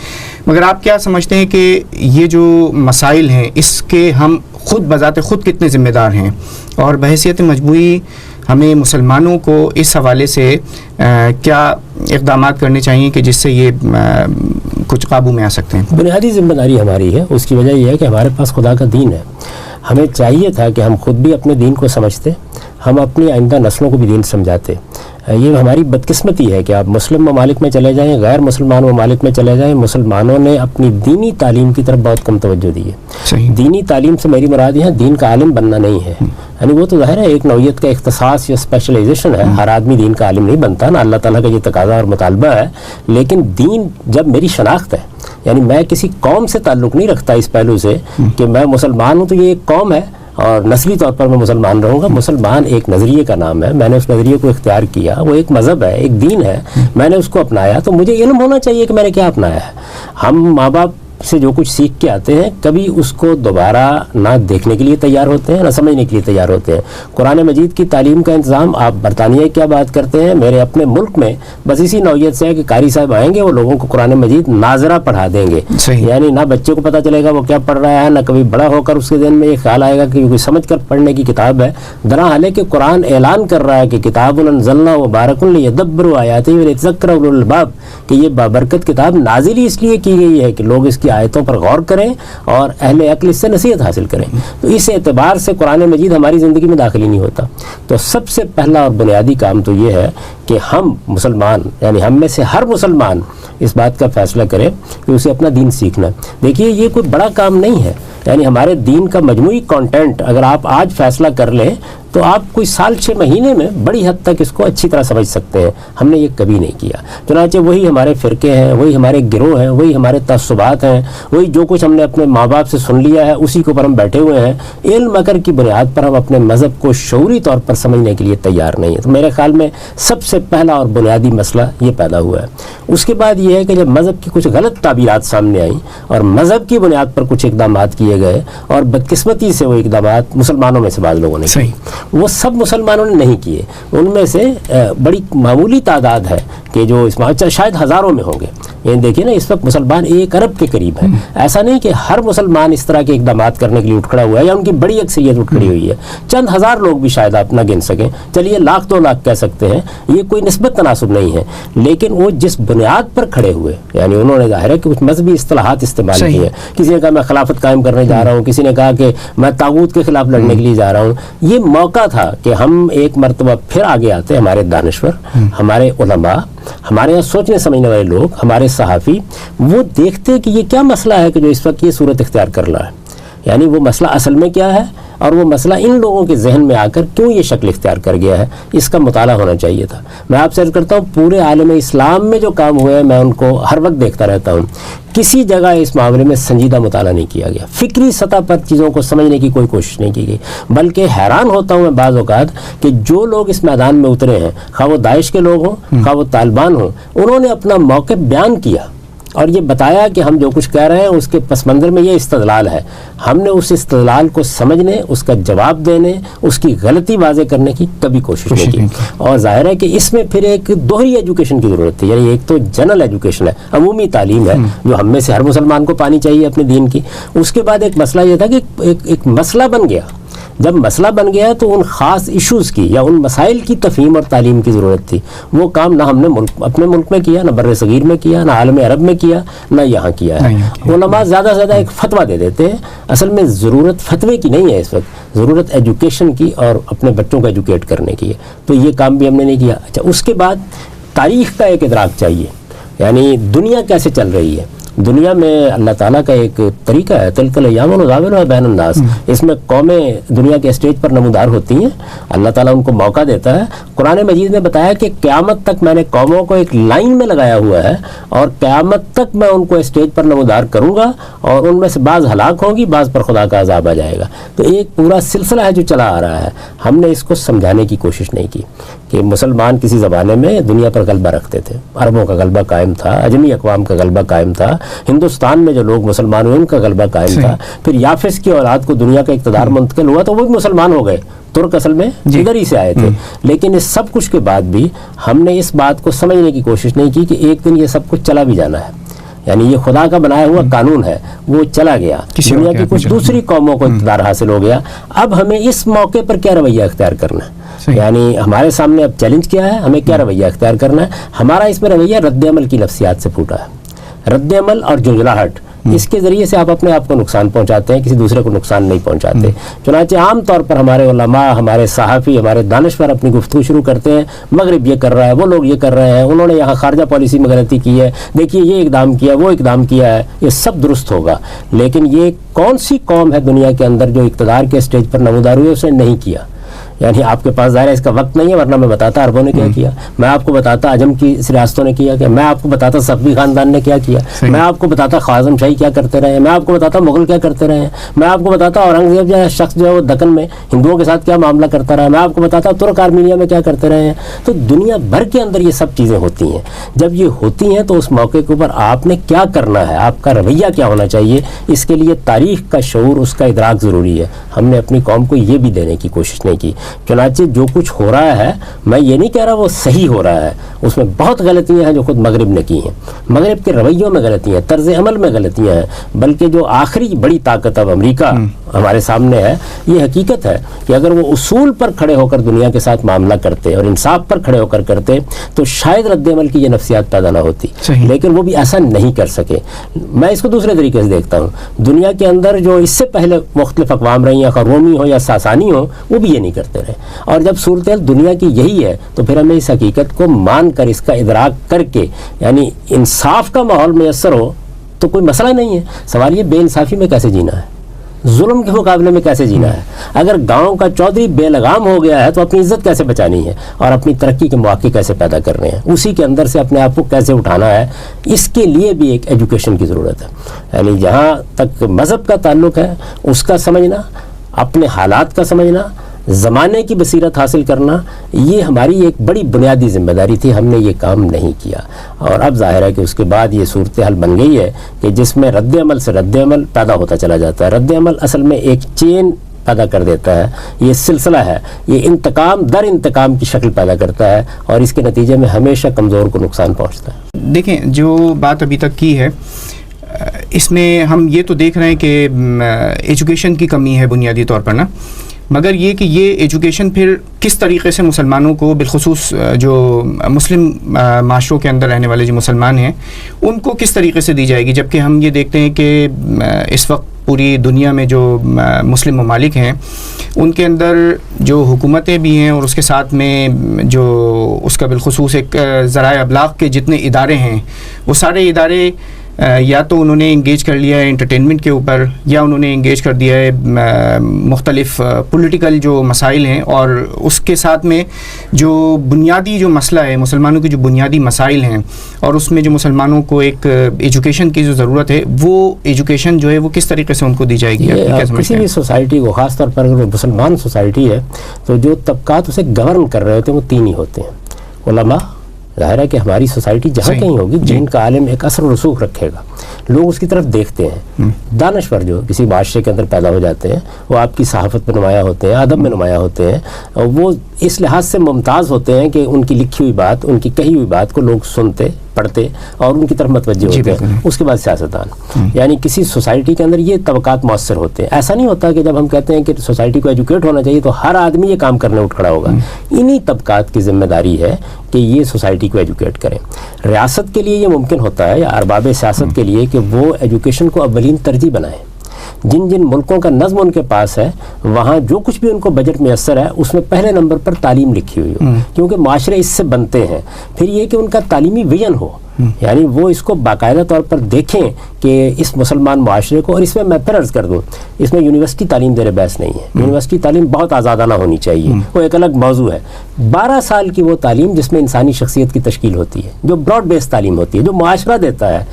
مگر آپ کیا سمجھتے ہیں کہ یہ جو مسائل ہیں اس کے ہم خود بذات خود کتنے ذمہ دار ہیں, اور بحیثیت مجموعی ہمیں مسلمانوں کو اس حوالے سے کیا اقدامات کرنے چاہیے کہ جس سے یہ کچھ قابو میں آ سکتے ہیں؟ بنیادی ذمہ داری ہماری ہے. اس کی وجہ یہ ہے کہ ہمارے پاس خدا کا دین ہے. ہمیں چاہیے تھا کہ ہم خود بھی اپنے دین کو سمجھتے, ہم اپنی آئندہ نسلوں کو بھی دین سمجھاتے. یہ ہماری بدقسمتی ہے کہ آپ مسلم ممالک میں چلے جائیں, غیر مسلمان ممالک میں چلے جائیں, مسلمانوں نے اپنی دینی تعلیم کی طرف بہت کم توجہ دی ہے. دینی تعلیم سے میری مراد یہ دین کا عالم بننا نہیں ہے, یعنی وہ تو ظاہر ہے ایک نوعیت کا اختصاص یا اسپیشلائزیشن ہے. ہر آدمی دین کا عالم نہیں بنتا, نہ اللہ تعالیٰ کا یہ تقاضا اور مطالبہ ہے. لیکن دین جب میری شناخت ہے, یعنی میں کسی قوم سے تعلق نہیں رکھتا اس پہلو سے کہ میں مسلمان ہوں تو یہ ایک قوم ہے اور نسلی طور پر میں مسلمان رہوں گا. مسلمان ایک نظریے کا نام ہے, میں نے اس نظریے کو اختیار کیا, وہ ایک مذہب ہے, ایک دین ہے, میں نے اس کو اپنایا, تو مجھے علم ہونا چاہیے کہ میں نے کیا اپنایا ہے. ہم ماں باپ سے جو کچھ سیکھ کے آتے ہیں کبھی اس کو دوبارہ نہ دیکھنے کے لیے تیار ہوتے ہیں, نہ سمجھنے کے لیے تیار ہوتے ہیں. قرآن مجید کی تعلیم کا انتظام آپ برطانیہ کی کیا بات کرتے ہیں, میرے اپنے ملک میں بس اسی نوعیت سے ہے کہ قاری صاحب آئیں گے, وہ لوگوں کو قرآن مجید ناظرہ پڑھا دیں گے. یعنی نہ بچے کو پتہ چلے گا وہ کیا پڑھ رہا ہے, نہ کبھی بڑا ہو کر اس کے ذہن میں یہ خیال آئے گا کہ کوئی سمجھ کر پڑھنے کی کتاب ہے. درحال کہ قرآن اعلان کر رہا ہے کہ کتاب انزلنا مبارک لیدبروا آیاتہ ولیتذکر اولو الالباب, کہ یہ بابرکت کتاب نازل ہی اس لیے کی گئی ہے کہ لوگ اس کی آیتوں پر غور کریں اور اہل عقل اس سے نصیحت حاصل کریں. تو اس اعتبار سے قرآن مجید ہماری زندگی میں داخل ہی نہیں ہوتا. تو سب سے پہلا اور بنیادی کام تو یہ ہے کہ ہم مسلمان, یعنی ہم میں سے ہر مسلمان اس بات کا فیصلہ کرے کہ اسے اپنا دین سیکھنا. دیکھیے یہ کوئی بڑا کام نہیں ہے, یعنی ہمارے دین کا مجموعی کانٹینٹ اگر آپ آج فیصلہ کر لیں تو آپ کوئی سال 6 مہینے میں بڑی حد تک اس کو اچھی طرح سمجھ سکتے ہیں. ہم نے یہ کبھی نہیں کیا. چنانچہ وہی ہمارے فرقے ہیں, وہی ہمارے گروہ ہیں, وہی ہمارے تعصبات ہیں, وہی جو کچھ ہم نے اپنے ماں باپ سے سن لیا ہے اسی کے اوپر ہم بیٹھے ہوئے ہیں. علم اگر کی بنیاد پر ہم اپنے مذہب کو شعوری طور پر سمجھنے کے لیے تیار نہیں ہیں. تو میرے خیال میں سب سے پہلا اور بنیادی مسئلہ یہ پیدا ہوا ہے. اس کے بعد یہ ہے کہ جب مذہب کی کچھ غلط تعبیرات سامنے آئیں اور مذہب کی بنیاد پر کچھ اقدامات کیے گئے, اور بدقسمتی سے وہ اقدامات مسلمانوں میں سے بعض لوگوں نے کیے, وہ سب مسلمانوں نے نہیں کیے. ان میں سے بڑی معمولی تعداد ہے کہ جو اس میں شاید ہزاروں میں ہوں گے. یعنی دیکھیے نا, اس وقت مسلمان 1 ارب کے قریب ہے. ایسا نہیں کہ ہر مسلمان اس طرح کے اقدامات کرنے کے لیے اٹھ کھڑا ہوا ہے یا ان کی بڑی اکثریت اٹھ کھڑی ہوئی ہے. چند ہزار لوگ بھی شاید آپ نہ گن سکیں, چلیے 1,00,000 2 لاکھ کہہ سکتے ہیں, یہ کوئی نسبت تناسب نہیں ہے. لیکن وہ جس بنیاد پر کھڑے ہوئے, یعنی انہوں نے ظاہر ہے کہ کچھ مذہبی اصطلاحات استعمال کیے. کسی نے کہا میں خلافت قائم کرنے جا رہا ہوں, کسی نے کہا کہ میں طاغوت کے خلاف لڑنے کے لیے جا رہا ہوں. یہ موقع تھا کہ ہم ایک مرتبہ پھر آگے آتے, ہمارے دانشور, ہمارے علماء, ہمارے یہاں سوچنے سمجھنے والے لوگ, ہمارے صحافی, وہ دیکھتے کہ یہ کیا مسئلہ ہے کہ جو اس وقت یہ صورت اختیار کر رہا ہے. یعنی وہ مسئلہ اصل میں کیا ہے اور وہ مسئلہ ان لوگوں کے ذہن میں آ کر کیوں یہ شکل اختیار کر گیا ہے, اس کا مطالعہ ہونا چاہیے تھا. میں آپ سے عرض کرتا ہوں پورے عالم اسلام میں جو کام ہوئے ہیں میں ان کو ہر وقت دیکھتا رہتا ہوں, کسی جگہ اس معاملے میں سنجیدہ مطالعہ نہیں کیا گیا. فکری سطح پر چیزوں کو سمجھنے کی کوئی کوشش نہیں کی گئی. بلکہ حیران ہوتا ہوں میں بعض اوقات کہ جو لوگ اس میدان میں اترے ہیں, خواہ وہ داعش کے لوگ ہوں, خواہ وہ طالبان ہوں, انہوں نے اپنا موقف بیان کیا اور یہ بتایا کہ ہم جو کچھ کہہ رہے ہیں اس کے پس منظر میں یہ استدلال ہے. ہم نے اس استدلال کو سمجھنے, اس کا جواب دینے, اس کی غلطی واضح کرنے کی کبھی کوشش نہیں کی. اور ظاہر ہے کہ اس میں پھر ایک دوہری ایجوکیشن کی ضرورت تھی. یعنی ایک تو جنرل ایجوکیشن ہے, عمومی تعلیم ہے جو ہم میں سے ہر مسلمان کو پانی چاہیے اپنے دین کی. اس کے بعد ایک مسئلہ یہ تھا کہ ایک مسئلہ بن گیا. جب مسئلہ بن گیا تو ان خاص ایشوز کی یا ان مسائل کی تفہیم اور تعلیم کی ضرورت تھی. وہ کام نہ ہم نے اپنے ملک میں کیا, نہ بر صغیر میں کیا, نہ عالم عرب میں کیا, نہ یہاں کیا ہے. علماء زیادہ سے زیادہ ایک فتویٰ دے دیتے ہیں. اصل میں ضرورت فتوے کی نہیں ہے اس وقت, ضرورت ایجوکیشن کی اور اپنے بچوں کو ایجوکیٹ کرنے کی ہے. تو یہ کام بھی ہم نے نہیں کیا. اچھا, اس کے بعد تاریخ کا ایک ادراک چاہیے. یعنی دنیا کیسے چل رہی ہے. دنیا میں اللہ تعالیٰ کا ایک طریقہ ہے, تلک الایام نداولها بین الناس. اس میں قومیں دنیا کے اسٹیج پر نمودار ہوتی ہیں, اللہ تعالیٰ ان کو موقع دیتا ہے. قرآن مجید نے بتایا کہ قیامت تک میں نے قوموں کو ایک لائن میں لگایا ہوا ہے اور قیامت تک میں ان کو اسٹیج پر نمودار کروں گا, اور ان میں سے بعض ہلاک ہوں گی, بعض پر خدا کا عذاب آ جائے گا. تو ایک پورا سلسلہ ہے جو چلا آ رہا ہے. ہم نے اس کو سمجھانے کی کوشش نہیں کی کہ مسلمان کسی زمانے میں دنیا پر غلبہ رکھتے تھے. عربوں کا غلبہ قائم تھا, اجمی اقوام کا غلبہ قائم تھا, ہندوستان میں جو لوگ مسلمان ہوئے ان کا غلبہ قائم تھا. پھر یافس کی اولاد کو دنیا کا اقتدار منتقل ہوا تو وہ بھی مسلمان ہو گئے. ترک اصل میں ادھر ہی سے آئے تھے. لیکن اس سب کچھ کے بعد بھی ہم نے اس بات کو سمجھنے کی کوشش نہیں کی کہ ایک دن یہ سب کچھ چلا بھی جانا ہے. یعنی یہ خدا کا بنایا ہوا قانون ہے, وہ چلا گیا, دنیا کی کچھ دوسری قوموں کو اقتدار حاصل ہو گیا. اب ہمیں اس موقع پر کیا رویہ اختیار کرنا ہے. یعنی ہمارے سامنے اب چیلنج کیا ہے, ہمیں کیا رویہ اختیار کرنا ہے. ہمارا اس میں رویہ رد عمل کی نفسیات سے پھوٹا ہے. رد عمل اور جھنجھلاہٹ, اس کے ذریعے سے آپ اپنے آپ کو نقصان پہنچاتے ہیں, کسی دوسرے کو نقصان نہیں پہنچاتے. چنانچہ عام طور پر ہمارے علماء, ہمارے صحافی, ہمارے دانشور اپنی گفتگو شروع کرتے ہیں, مغرب یہ کر رہا ہے, وہ لوگ یہ کر رہے ہیں, انہوں نے یہاں خارجہ پالیسی میں غلطی کی ہے, دیکھیے یہ اقدام کیا, وہ اقدام کیا ہے. یہ سب درست ہوگا, لیکن یہ کون سی قوم ہے دنیا کے اندر جو اقتدار کے اسٹیج پر نمودار ہوئی, اس نے نہیں کیا. یعنی آپ کے پاس ظاہر ہے اس کا وقت نہیں ہے, ورنہ میں بتاتا عربوں نے کیا کیا, میں آپ کو بتاتا عجم کی ریاستوں نے کیا کیا, میں آپ کو بتاتا صفوی خاندان نے کیا کیا, میں آپ کو بتاتا خازن شاہی کیا کرتے رہے ہیں, میں آپ کو بتاتا مغل کیا کرتے رہے ہیں, میں آپ کو بتاتا اورنگزیب جو شخص جو ہے وہ دکن میں ہندوؤں کے ساتھ کیا معاملہ کرتا رہا, میں آپ کو بتاتا ترک آرمینیا میں کیا کرتے رہے ہیں. تو دنیا بھر کے اندر یہ سب چیزیں ہوتی ہیں. جب یہ ہوتی ہیں تو اس موقع کے اوپر آپ نے کیا کرنا ہے, آپ کا رویہ کیا ہونا چاہیے, اس کے لیے تاریخ کا شعور, اس کا ادراک ضروری ہے. ہم نے اپنی قوم کو یہ بھی دینے کی کوشش نہیں کی. چنانچہ جو کچھ ہو رہا ہے, میں یہ نہیں کہہ رہا وہ صحیح ہو رہا ہے, اس میں بہت غلطیاں ہیں جو خود مغرب نے کی ہیں. مغرب کے رویوں میں غلطیاں ہیں, طرز عمل میں غلطیاں ہیں. بلکہ جو آخری بڑی طاقت اب امریکہ ہمارے سامنے ہے, یہ حقیقت ہے کہ اگر وہ اصول پر کھڑے ہو کر دنیا کے ساتھ معاملہ کرتے اور انصاف پر کھڑے ہو کر کرتے تو شاید رد عمل کی یہ نفسیات پیدا نہ ہوتی. لیکن وہ بھی ایسا نہیں کر سکے. میں اس کو دوسرے طریقے سے دیکھتا ہوں. دنیا کے اندر جو اس سے پہلے مختلف اقوام رہی ہیں, رومی ہو یا ساسانی ہو, وہ بھی یہ نہیں کرتے رہے. اور جب صورتحال دنیا کی یہی ہے تو پھر ہمیں اس حقیقت کو مان کر, اس کا ادراک کر کے, یعنی انصاف کا ماحول میسر ہو تو کوئی مسئلہ نہیں ہے. سوال یہ بے انصافی میں کیسے جینا ہے, ظلم کے مقابلے میں کیسے جینا ہے. اگر گاؤں کا چودھری بے لگام ہو گیا ہے تو اپنی عزت کیسے بچانی ہے اور اپنی ترقی کے مواقع کیسے پیدا کرنے ہیں, اسی کے اندر سے اپنے آپ کو کیسے اٹھانا ہے. اس کے لیے بھی ایک ایجوکیشن کی ضرورت ہے. یعنی جہاں تک مذہب کا تعلق ہے, اس کا سمجھنا, اپنے حالات کا سمجھنا, زمانے کی بصیرت حاصل کرنا, یہ ہماری ایک بڑی بنیادی ذمہ داری تھی. ہم نے یہ کام نہیں کیا. اور اب ظاہر ہے کہ اس کے بعد یہ صورتحال بن گئی ہے کہ جس میں رد عمل سے رد عمل پیدا ہوتا چلا جاتا ہے. رد عمل اصل میں ایک چین پیدا کر دیتا ہے, یہ سلسلہ ہے, یہ انتقام در انتقام کی شکل پیدا کرتا ہے, اور اس کے نتیجے میں ہمیشہ کمزور کو نقصان پہنچتا ہے. دیکھیں, جو بات ابھی تک کی ہے, اس میں ہم یہ تو دیکھ رہے ہیں کہ ایجوکیشن کی کمی ہے بنیادی طور پر نا, مگر یہ کہ یہ ایجوکیشن پھر کس طریقے سے مسلمانوں کو, بالخصوص جو مسلم معاشروں کے اندر رہنے والے جو مسلمان ہیں, ان کو کس طریقے سے دی جائے گی, جبکہ ہم یہ دیکھتے ہیں کہ اس وقت پوری دنیا میں جو مسلم ممالک ہیں ان کے اندر جو حکومتیں بھی ہیں اور اس کے ساتھ میں جو اس کا بالخصوص ایک ذرائع ابلاغ کے جتنے ادارے ہیں, وہ سارے ادارے یا تو انہوں نے انگیج کر لیا ہے انٹرٹینمنٹ کے اوپر, یا انہوں نے انگیج کر دیا ہے مختلف پولیٹیکل جو مسائل ہیں, اور اس کے ساتھ میں جو بنیادی جو مسئلہ ہے, مسلمانوں کے جو بنیادی مسائل ہیں, اور اس میں جو مسلمانوں کو ایک ایجوکیشن کی جو ضرورت ہے, وہ ایجوکیشن جو ہے وہ کس طریقے سے ان کو دی جائے گی. کسی بھی سوسائٹی کو, خاص طور پر اگر مسلمان سوسائٹی ہے, تو جو طبقات اسے گورن کر رہے ہوتے ہیں وہ تین ہی ہوتے ہیں, علماء, ظاہر ہے کہ ہماری سوسائٹی جہاں کہیں ہوگی دین کا عالم ایک اثر و رسوخ رکھے گا, لوگ اس کی طرف دیکھتے ہیں. دانشور جو کسی معاشرے کے اندر پیدا ہو جاتے ہیں وہ آپ کی صحافت میں نمایاں ہوتے ہیں, ادب میں نمایاں ہوتے ہیں, وہ اس لحاظ سے ممتاز ہوتے ہیں کہ ان کی لکھی ہوئی بات, ان کی کہی ہوئی بات کو لوگ سنتے پڑھتے اور ان کی طرف متوجہ ہوتے ہیں. اس کے بعد سیاستدان, یعنی کسی سوسائٹی کے اندر یہ طبقات مؤثر ہوتے ہیں. ایسا نہیں ہوتا کہ جب ہم کہتے ہیں کہ سوسائٹی کو ایجوکیٹ ہونا چاہیے تو ہر آدمی یہ کام کرنے اٹھ کھڑا ہوگا. انہی طبقات کی ذمہ داری ہے کہ یہ سوسائٹی کو ایجوکیٹ کریں. ریاست کے لیے یہ ممکن ہوتا ہے یا ارباب سیاست کے لیے کہ وہ ایجوکیشن کو اولین ترجیح بنائیں. جن جن ملکوں کا نظم ان کے پاس ہے وہاں جو کچھ بھی ان کو بجٹ میسر ہے اس میں پہلے نمبر پر تعلیم لکھی ہوئی ہو, کیونکہ معاشرے اس سے بنتے ہیں. پھر یہ کہ ان کا تعلیمی ویژن ہو, یعنی وہ اس کو باقاعدہ طور پر دیکھیں کہ اس مسلمان معاشرے کو, اور اس میں پھر عرض کر دوں, اس میں یونیورسٹی تعلیم زیر بحث نہیں ہے. یونیورسٹی تعلیم بہت آزادانہ ہونی چاہیے, وہ ایک الگ موضوع ہے. 12 سال کی وہ تعلیم جس میں انسانی شخصیت کی تشکیل ہوتی ہے, جو براڈ بیس تعلیم ہوتی ہے, جو معاشرہ دیتا ہے,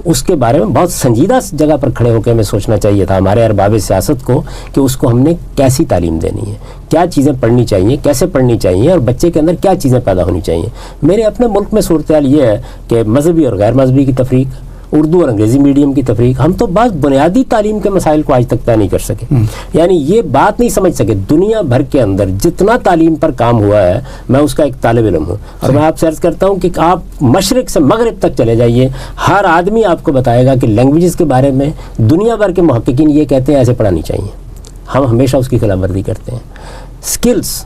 اس کے بارے میں بہت سنجیدہ جگہ پر کھڑے ہو کے ہمیں سوچنا چاہیے تھا ہمارے ارباب سیاست کو کہ اس کو ہم نے کیسی تعلیم دینی ہے, کیا چیزیں پڑھنی چاہیے, کیسے پڑھنی چاہیے, اور بچے کے اندر کیا چیزیں پیدا ہونی چاہیے. میرے اپنے ملک میں صورتحال یہ ہے کہ مذہبی اور غیر مذہبی کی تفریق, اردو اور انگریزی میڈیم کی تفریق, ہم تو بعض بنیادی تعلیم کے مسائل کو آج تک طے نہیں کر سکے. یعنی یہ بات نہیں سمجھ سکے. دنیا بھر کے اندر جتنا تعلیم پر کام ہوا ہے, میں اس کا ایک طالب علم ہوں, اور میں آپ سے عرض کرتا ہوں کہ آپ مشرق سے مغرب تک چلے جائیے, ہر آدمی آپ کو بتائے گا کہ لینگویجز کے بارے میں دنیا بھر کے محققین یہ کہتے ہیں ایسے پڑھانی چاہیے. ہم ہمیشہ اس کی خلاف ورزی کرتے ہیں. اسکلز,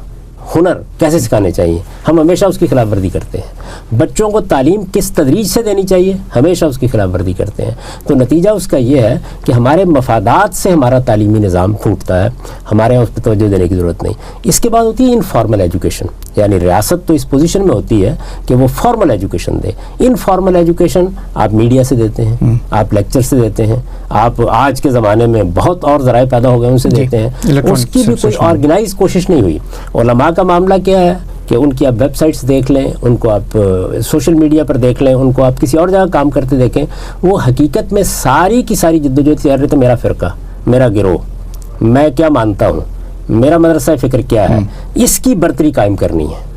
ہنر کیسے سکھانے چاہیے, ہم ہمیشہ اس کی خلاف ورزی کرتے ہیں. بچوں کو تعلیم کس تدریج سے دینی چاہیے, ہمیشہ اس کی خلاف ورزی کرتے ہیں. تو نتیجہ اس کا یہ ہے کہ ہمارے مفادات سے ہمارا تعلیمی نظام ٹوٹتا ہے, ہمارے یہاں اس پہ توجہ دینے کی ضرورت نہیں. اس کے بعد ہوتی ہے انفارمل ایجوکیشن, یعنی ریاست تو اس پوزیشن میں ہوتی ہے کہ وہ فارمل ایجوکیشن دے. انفارمل ایجوکیشن آپ میڈیا سے دیتے ہیں, آپ لیکچر سے دیتے ہیں, آپ آج کے زمانے میں بہت اور ذرائع پیدا ہو گئے ان سے دیتے ہیں. اس کی بھی کوئی آرگنائز کوشش نہیں ہوئی. علماء کا معاملہ کیا ہے کہ ان کی آپ ویب سائٹس دیکھ لیں, ان کو آپ سوشل میڈیا پر دیکھ لیں, ان کو آپ کسی اور جگہ کام کرتے دیکھیں, وہ حقیقت میں ساری کی ساری جدوجہد کر رہے تھے میرا فرقہ, میرا گروہ, میں کیا مانتا ہوں, میرا مدرسہ فکر کیا ہے, اس کی برتری قائم کرنی ہے.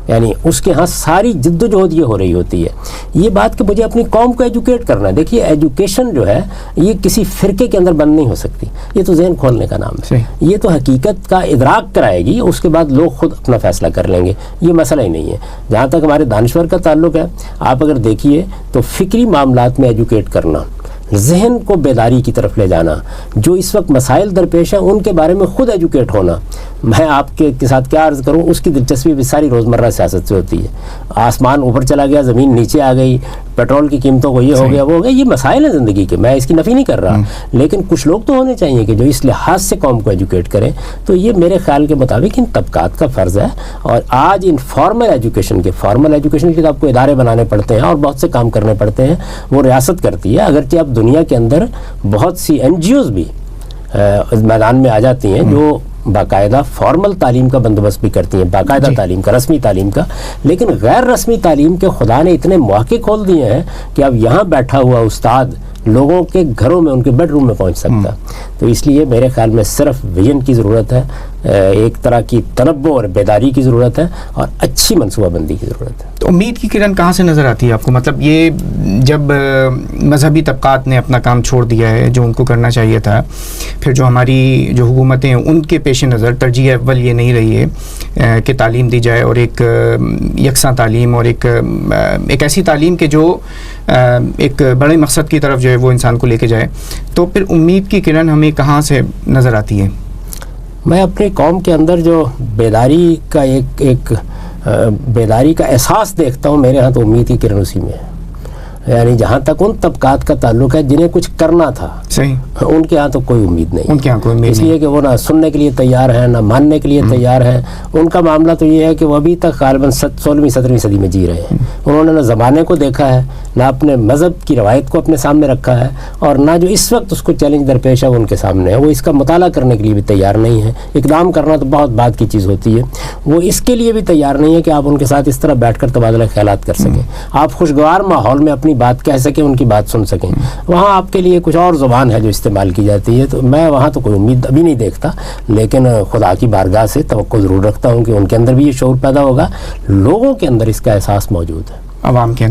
یعنی اس کے ہاں ساری جدوجہد یہ ہو رہی ہوتی ہے. یہ بات کہ مجھے اپنی قوم کو ایجوکیٹ کرنا ہے. دیکھیے ایجوکیشن جو ہے یہ کسی فرقے کے اندر بند نہیں ہو سکتی, یہ تو ذہن کھولنے کا نام ہے. یہ تو حقیقت کا ادراک کرائے گی, اس کے بعد لوگ خود اپنا فیصلہ کر لیں گے. یہ مسئلہ ہی نہیں ہے. جہاں تک ہمارے دانشور کا تعلق ہے, آپ اگر دیکھیے تو فکری معاملات میں ایجوکیٹ کرنا, ذہن کو بیداری کی طرف لے جانا, جو اس وقت مسائل درپیش ہیں ان کے بارے میں خود ایجوکیٹ ہونا. میں آپ کے ساتھ کیا عرض کروں, اس کی دلچسپی بھی ساری روزمرہ سیاست سے ہوتی ہے. آسمان اوپر چلا گیا, زمین نیچے آ گئی, پیٹرول کی قیمتوں کو یہ ہو گیا, وہ ہو گیا. یہ مسائل ہیں زندگی کے, میں اس کی نفی نہیں کر رہا, لیکن کچھ لوگ تو ہونے چاہیے کہ جو اس لحاظ سے قوم کو ایجوکیٹ کریں. تو یہ میرے خیال کے مطابق ان طبقات کا فرض ہے. اور آج ان فارمل ایجوکیشن کے تو آپ کو ادارے بنانے پڑتے ہیں اور بہت سے کام کرنے پڑتے ہیں, وہ ریاست کرتی ہے. اگرچہ اب دنیا کے اندر بہت سی NGOs بھی میدان میں آ جاتی ہیں جو باقاعدہ فارمل تعلیم کا بندوبست بھی کرتی ہیں, باقاعدہ تعلیم کا, رسمی تعلیم کا. لیکن غیر رسمی تعلیم کے خدا نے اتنے مواقع کھول دیے ہیں کہ اب یہاں بیٹھا ہوا استاد لوگوں کے گھروں میں, ان کے بیڈ روم میں پہنچ سکتا. تو اس لیے میرے خیال میں صرف ویژن کی ضرورت ہے, ایک طرح کی تنبؤ اور بیداری کی ضرورت ہے, اور اچھی منصوبہ بندی کی ضرورت ہے. تو امید کی کرن کہاں سے نظر آتی ہے آپ کو؟ مطلب یہ جب مذہبی طبقات نے اپنا کام چھوڑ دیا ہے جو ان کو کرنا چاہیے تھا, پھر جو ہماری جو حکومتیں ہیں ان کے پیش نظر ترجیح اول یہ نہیں رہی ہے کہ تعلیم دی جائے, اور ایک یکساں تعلیم, اور ایک ایسی تعلیم کہ جو ایک بڑے مقصد کی طرف جو ہے وہ انسان کو لے کے جائے. تو پھر امید کی کرن ہمیں کہاں سے نظر آتی ہے؟ میں اپنی قوم کے اندر جو بیداری کا احساس دیکھتا ہوں, میرے ہاں تو امید کی کرن اسی میں ہے. یعنی جہاں تک ان طبقات کا تعلق ہے جنہیں کچھ کرنا تھا, صحیح, ان کے ہاں تو کوئی امید نہیں, ان کے ہاں کوئی امید اس لیے کہ وہ نہ سننے کے لیے تیار ہیں, نہ ماننے کے لیے تیار ہیں. ان کا معاملہ تو یہ ہے کہ وہ ابھی تک غالباً 16ویں 17ویں صدی میں جی رہے ہیں. انہوں نے نہ زمانے کو دیکھا ہے, نہ اپنے مذہب کی روایت کو اپنے سامنے رکھا ہے, اور نہ جو اس وقت اس کو چیلنج درپیش ہے وہ ان کے سامنے ہے. وہ اس کا مطالعہ کرنے کے لیے بھی تیار نہیں ہے. اقدام کرنا تو بہت بات کی چیز ہوتی ہے, وہ اس کے لیے بھی تیار نہیں ہے کہ آپ ان کے ساتھ اس طرح بیٹھ کر تبادلہ خیالات کر سکیں, آپ خوشگوار ماحول میں اپنی بات کہہ سکیں, ان کی بات سن سکیں. وہاں آپ کے لیے کچھ اور زبان ہے جو استعمال کی جاتی ہے. تو میں وہاں تو کوئی امید ابھی نہیں دیکھتا, لیکن خدا کی بارگاہ سے توقع ضرور رکھتا ہوں کہ ان کے اندر بھی یہ شعور پیدا ہوگا, لوگوں کے اندر اس کا احساس موجود ہے. عوام کے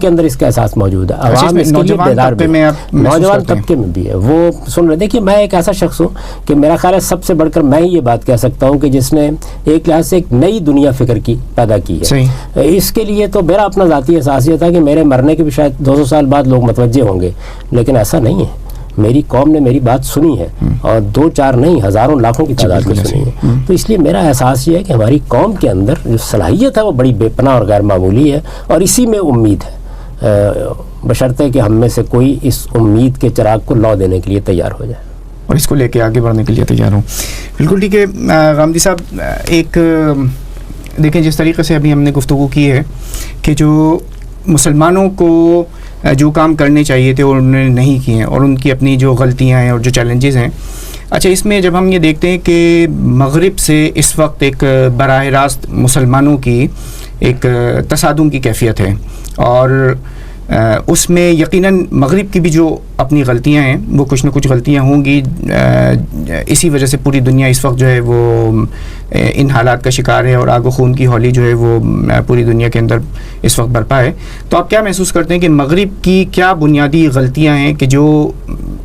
اندر اس کا احساس موجود ہے. عوام اس کے لیے بیدار بھی ہے, نوجوان طبقے میں بھی ہے. وہ سن رہے. دیکھیے میں ایک ایسا شخص ہوں کہ میرا خیال ہے سب سے بڑھ کر میں ہی یہ بات کہہ سکتا ہوں کہ جس نے ایک لحاظ سے ایک نئی دنیا فکر کی پیدا کی ہے. اس کے لیے تو میرا اپنا ذاتی احساس یہ تھا کہ میرے مرنے کے بھی شاید 200 سال بعد لوگ متوجہ ہوں گے, لیکن ایسا نہیں ہے. میری قوم نے میری بات سنی ہے, اور 2-4 نہیں, ہزاروں لاکھوں کی تعداد میں سنی ہے. تو اس لیے میرا احساس یہ ہے کہ ہماری قوم کے اندر جو صلاحیت ہے وہ بڑی بے پناہ اور غیر معمولی ہے, اور اسی میں امید ہے, بشرطے کہ ہم میں سے کوئی اس امید کے چراغ کو لو دینے کے لیے تیار ہو جائے اور اس کو لے کے آگے بڑھنے کے لیے تیار ہوں. بالکل ٹھیک ہے غامدی صاحب. ایک دیکھیں جس طریقے سے ابھی ہم نے گفتگو کی ہے کہ جو مسلمانوں کو جو کام کرنے چاہیے تھے اور انہوں نے نہیں کیے ہیں, اور ان کی اپنی جو غلطیاں ہیں اور جو چیلنجز ہیں. اچھا, اس میں جب ہم یہ دیکھتے ہیں کہ مغرب سے اس وقت ایک براہ راست مسلمانوں کی ایک تصادم کی کیفیت ہے, اور اس میں یقیناً مغرب کی بھی جو اپنی غلطیاں ہیں وہ کچھ نہ کچھ غلطیاں ہوں گی. اسی وجہ سے پوری دنیا اس وقت جو ہے وہ ان حالات کا شکار ہے, اور آگ و خون کی ہولی جو ہے وہ پوری دنیا کے اندر اس وقت برپا ہے. تو آپ کیا محسوس کرتے ہیں کہ مغرب کی کیا بنیادی غلطیاں ہیں کہ جو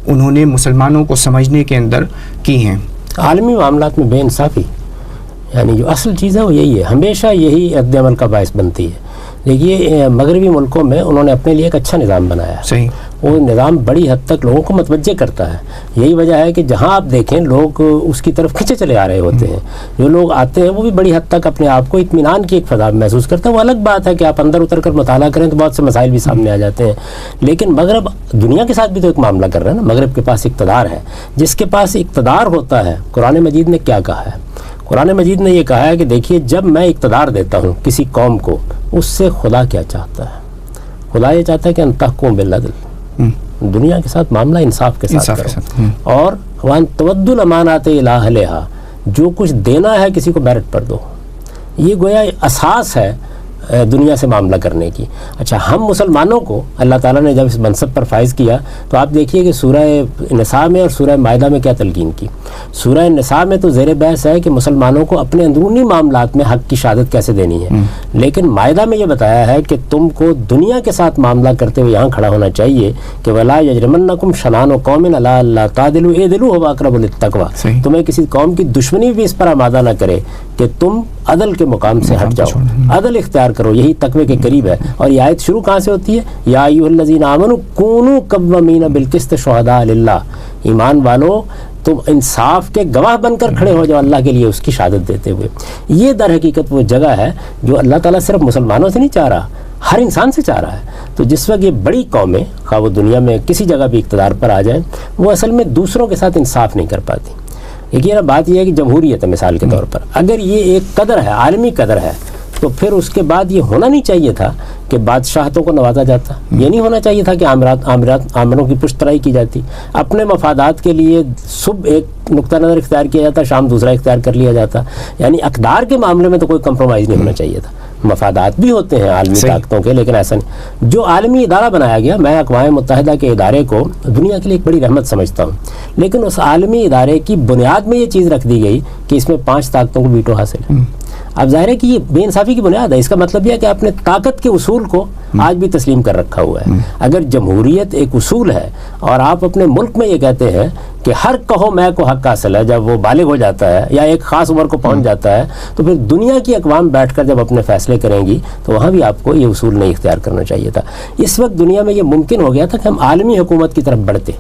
انہوں نے مسلمانوں کو سمجھنے کے اندر کی ہیں؟ عالمی معاملات میں بے انصافی, یعنی جو اصل چیز ہے وہ یہی ہے, ہمیشہ یہی رد عمل کا باعث بنتی ہے. دیکھیے مغربی ملکوں میں انہوں نے اپنے لیے ایک اچھا نظام بنایا ہے. صحیح. وہ نظام بڑی حد تک لوگوں کو متوجہ کرتا ہے. یہی وجہ ہے کہ جہاں آپ دیکھیں لوگ اس کی طرف کھنچے چلے آ رہے ہوتے ہیں. جو لوگ آتے ہیں وہ بھی بڑی حد تک اپنے آپ کو اطمینان کی ایک فضا محسوس کرتے ہیں. وہ الگ بات ہے کہ آپ اندر اتر کر مطالعہ کریں تو بہت سے مسائل بھی سامنے آ جاتے ہیں, لیکن مغرب دنیا کے ساتھ بھی تو ایک معاملہ کر رہا ہے نا. مغرب کے پاس اقتدار ہے. جس کے پاس اقتدار ہوتا ہے, قرآن مجید نے کیا کہا ہے؟ قرآن مجید نے یہ کہا ہے کہ دیکھیے جب میں اقتدار دیتا ہوں کسی قوم کو, اس سے خدا کیا چاہتا ہے؟ خدا یہ چاہتا ہے کہ ان تحکم بالعدل, دنیا کے ساتھ معاملہ انصاف کے ساتھ کرو, اور وان تودوا الامانات الی اہلھا, جو کچھ دینا ہے کسی کو میرٹ پر دو. یہ گویا اساس ہے دنیا سے معاملہ کرنے کی. اچھا, ہم مسلمانوں کو اللہ تعالیٰ نے جب اس منصب پر فائز کیا تو آپ دیکھیے کہ سورہ نساء میں اور سورہ مائدہ میں کیا تلقین کی. سورہ نساء میں تو زیر بحث ہے کہ مسلمانوں کو اپنے اندرونی معاملات میں حق کی شہادت کیسے دینی ہے, لیکن مائدہ میں یہ بتایا ہے کہ تم کو دنیا کے ساتھ معاملہ کرتے ہوئے یہاں کھڑا ہونا چاہیے کہ وَلَا يَجْرِمَنَّكُمْ شَنَآنُ قَوْمٍ عَلَىٰ أَلَّا تَعْدِلُوا اعْدِلُوا هُوَ أَقْرَبُ لِلتَّقْوَىٰ. تمہیں کسی قوم کی دشمنی بھی اس پر آمادہ نہ کرے کہ تم عدل کے مقام سے ہٹ جاؤ, عدل اختیار کرو, یہی تقوی کے قریب ہے. اور یہ آیت شروع کہاں سے ہوتی ہے؟ یا ایھا الذین آمنوا کونوا قوامین بالقسط شہداء للہ, ایمان والو تم انصاف کے گواہ بن کر کھڑے ہو جاؤ اللہ کے لیے اس کی شہادت دیتے ہوئے. یہ در حقیقت وہ جگہ ہے جو اللہ تعالیٰ صرف مسلمانوں سے نہیں چاہ رہا, ہر انسان سے چاہ رہا ہے. تو جس وقت یہ بڑی قومیں خواہ وہ دنیا میں کسی جگہ بھی اقتدار پر آ جائیں, وہ اصل میں دوسروں کے ساتھ انصاف نہیں کر پاتی. ایک یہ بات یہ ہے کہ جمہوریت ہے مثال کے طور پر, اگر یہ ایک قدر ہے, عالمی قدر ہے, تو پھر اس کے بعد یہ ہونا نہیں چاہیے تھا کہ بادشاہتوں کو نوازا جاتا. یہ نہیں ہونا چاہیے تھا کہ آمروں کی پشت پرائی کی جاتی. اپنے مفادات کے لیے صبح ایک نقطہ نظر اختیار کیا جاتا, شام دوسرا اختیار کر لیا جاتا. یعنی اقدار کے معاملے میں تو کوئی کمپرومائز نہیں ہونا چاہیے تھا. مفادات بھی ہوتے ہیں عالمی طاقتوں کے, لیکن ایسا نہیں. جو عالمی ادارہ بنایا گیا, میں اقوام متحدہ کے ادارے کو دنیا کے لیے ایک بڑی رحمت سمجھتا ہوں, لیکن اس عالمی ادارے کی بنیاد میں یہ چیز رکھ دی گئی کہ اس میں 5 طاقتوں کو ویٹو حاصل ہے. اب ظاہر ہے کہ یہ بے انصافی کی بنیاد ہے. اس کا مطلب یہ ہے کہ آپ نے طاقت کے اصول کو آج بھی تسلیم کر رکھا ہوا ہے. اگر جمہوریت ایک اصول ہے اور آپ اپنے ملک میں یہ کہتے ہیں کہ ہر کہو میں کو حق حاصل ہے, جب وہ بالغ ہو جاتا ہے یا ایک خاص عمر کو پہنچ جاتا ہے, تو پھر دنیا کی اقوام بیٹھ کر جب اپنے فیصلے کریں گی تو وہاں بھی آپ کو یہ اصول نہیں اختیار کرنا چاہیے تھا. اس وقت دنیا میں یہ ممکن ہو گیا تھا کہ ہم عالمی حکومت کی طرف بڑھتے.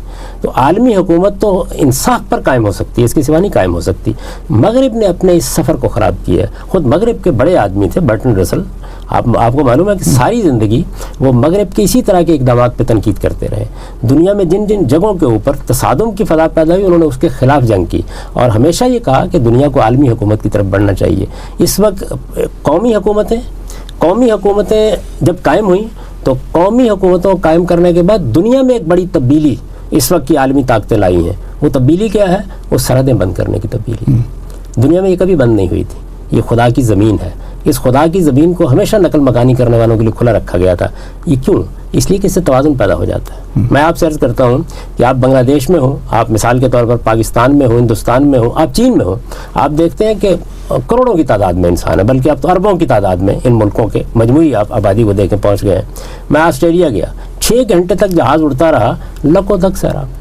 تو عالمی حکومت تو انصاف پر قائم ہو سکتی ہے, اس کے سوا نہیں قائم ہو سکتی. مغرب نے اپنے اس سفر کو خراب کیا ہے. خود مغرب کے بڑے آدمی تھے برٹن رسل, آپ کو معلوم ہے کہ ساری زندگی وہ مغرب کے اسی طرح کے اقدامات پہ تنقید کرتے رہے. دنیا میں جن جن جگہوں کے اوپر تصادم کی فضا پیدا ہوئی انہوں نے اس کے خلاف جنگ کی, اور ہمیشہ یہ کہا کہ دنیا کو عالمی حکومت کی طرف بڑھنا چاہیے. اس وقت قومی حکومتیں جب قائم ہوئیں تو قومی حکومتوں کو قائم کرنے کے بعد دنیا میں ایک بڑی تبدیلی اس وقت کی عالمی طاقتیں لائی ہیں. وہ تبدیلی کیا ہے؟ وہ سرحدیں بند کرنے کی تبدیلی. دنیا میں یہ کبھی بند نہیں ہوئی تھی. یہ خدا کی زمین ہے, اس خدا کی زمین کو ہمیشہ نقل مکانی کرنے والوں کے لیے کھلا رکھا گیا تھا. یہ کیوں؟ اس لیے کہ اس سے توازن پیدا ہو جاتا ہے. میں آپ سے عرض کرتا ہوں کہ آپ بنگلہ دیش میں ہوں, آپ مثال کے طور پر پاکستان میں ہوں, ہندوستان میں ہوں, آپ چین میں ہوں, آپ دیکھتے ہیں کہ کروڑوں کی تعداد میں انسان ہے, بلکہ اب تو اربوں کی تعداد میں ان ملکوں کے مجموعی آپ آبادی کو دیکھیں پہنچ گئے ہیں. میں آسٹریلیا گیا, 6 گھنٹے تک جہاز اڑتا رہا, لکو تک سیراب.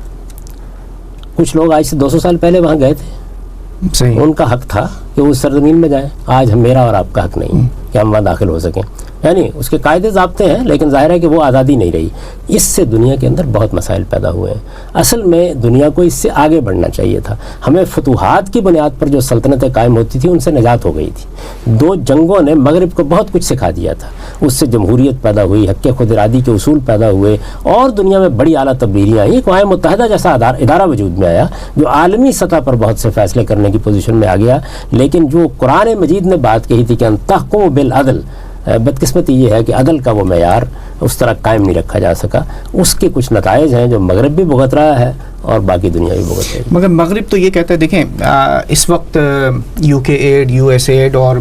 کچھ لوگ آج سے 200 سال پہلے وہاں گئے تھے, صحیح, ان کا حق تھا کہ وہ اس سرزمین میں جائیں. آج میرا اور آپ کا حق نہیں ہے کہ ہم وہاں داخل ہو سکیں. یعنی اس کے قاعدے ضابطے ہیں, لیکن ظاہر ہے کہ وہ آزادی نہیں رہی. اس سے دنیا کے اندر بہت مسائل پیدا ہوئے ہیں. اصل میں دنیا کو اس سے آگے بڑھنا چاہیے تھا. ہمیں فتوحات کی بنیاد پر جو سلطنتیں قائم ہوتی تھیں ان سے نجات ہو گئی تھی. 2 جنگوں نے مغرب کو بہت کچھ سکھا دیا تھا. اس سے جمہوریت پیدا ہوئی, حق خود ارادی کے اصول پیدا ہوئے, اور دنیا میں بڑی اعلیٰ تبدیلیاں آئیں. اقوام متحدہ جیسا ادارہ وجود میں آیا جو عالمی سطح پر بہت سے فیصلے کرنے کی پوزیشن میں آ گیا. لیکن جو قرآن مجید نے بات کہی تھی کہ ان تحکموا بالعدل, بدقسمتی یہ ہے کہ عدل کا وہ معیار اس طرح قائم نہیں رکھا جا سکا. اس کے کچھ نتائج ہیں جو مغرب بھی بھگت رہا ہے اور باقی دنیا بھی بھگت رہی ہے. مگر مغرب تو یہ کہتا ہے, دیکھیں اس وقت یو کے ایڈ, یو ایس ایڈ اور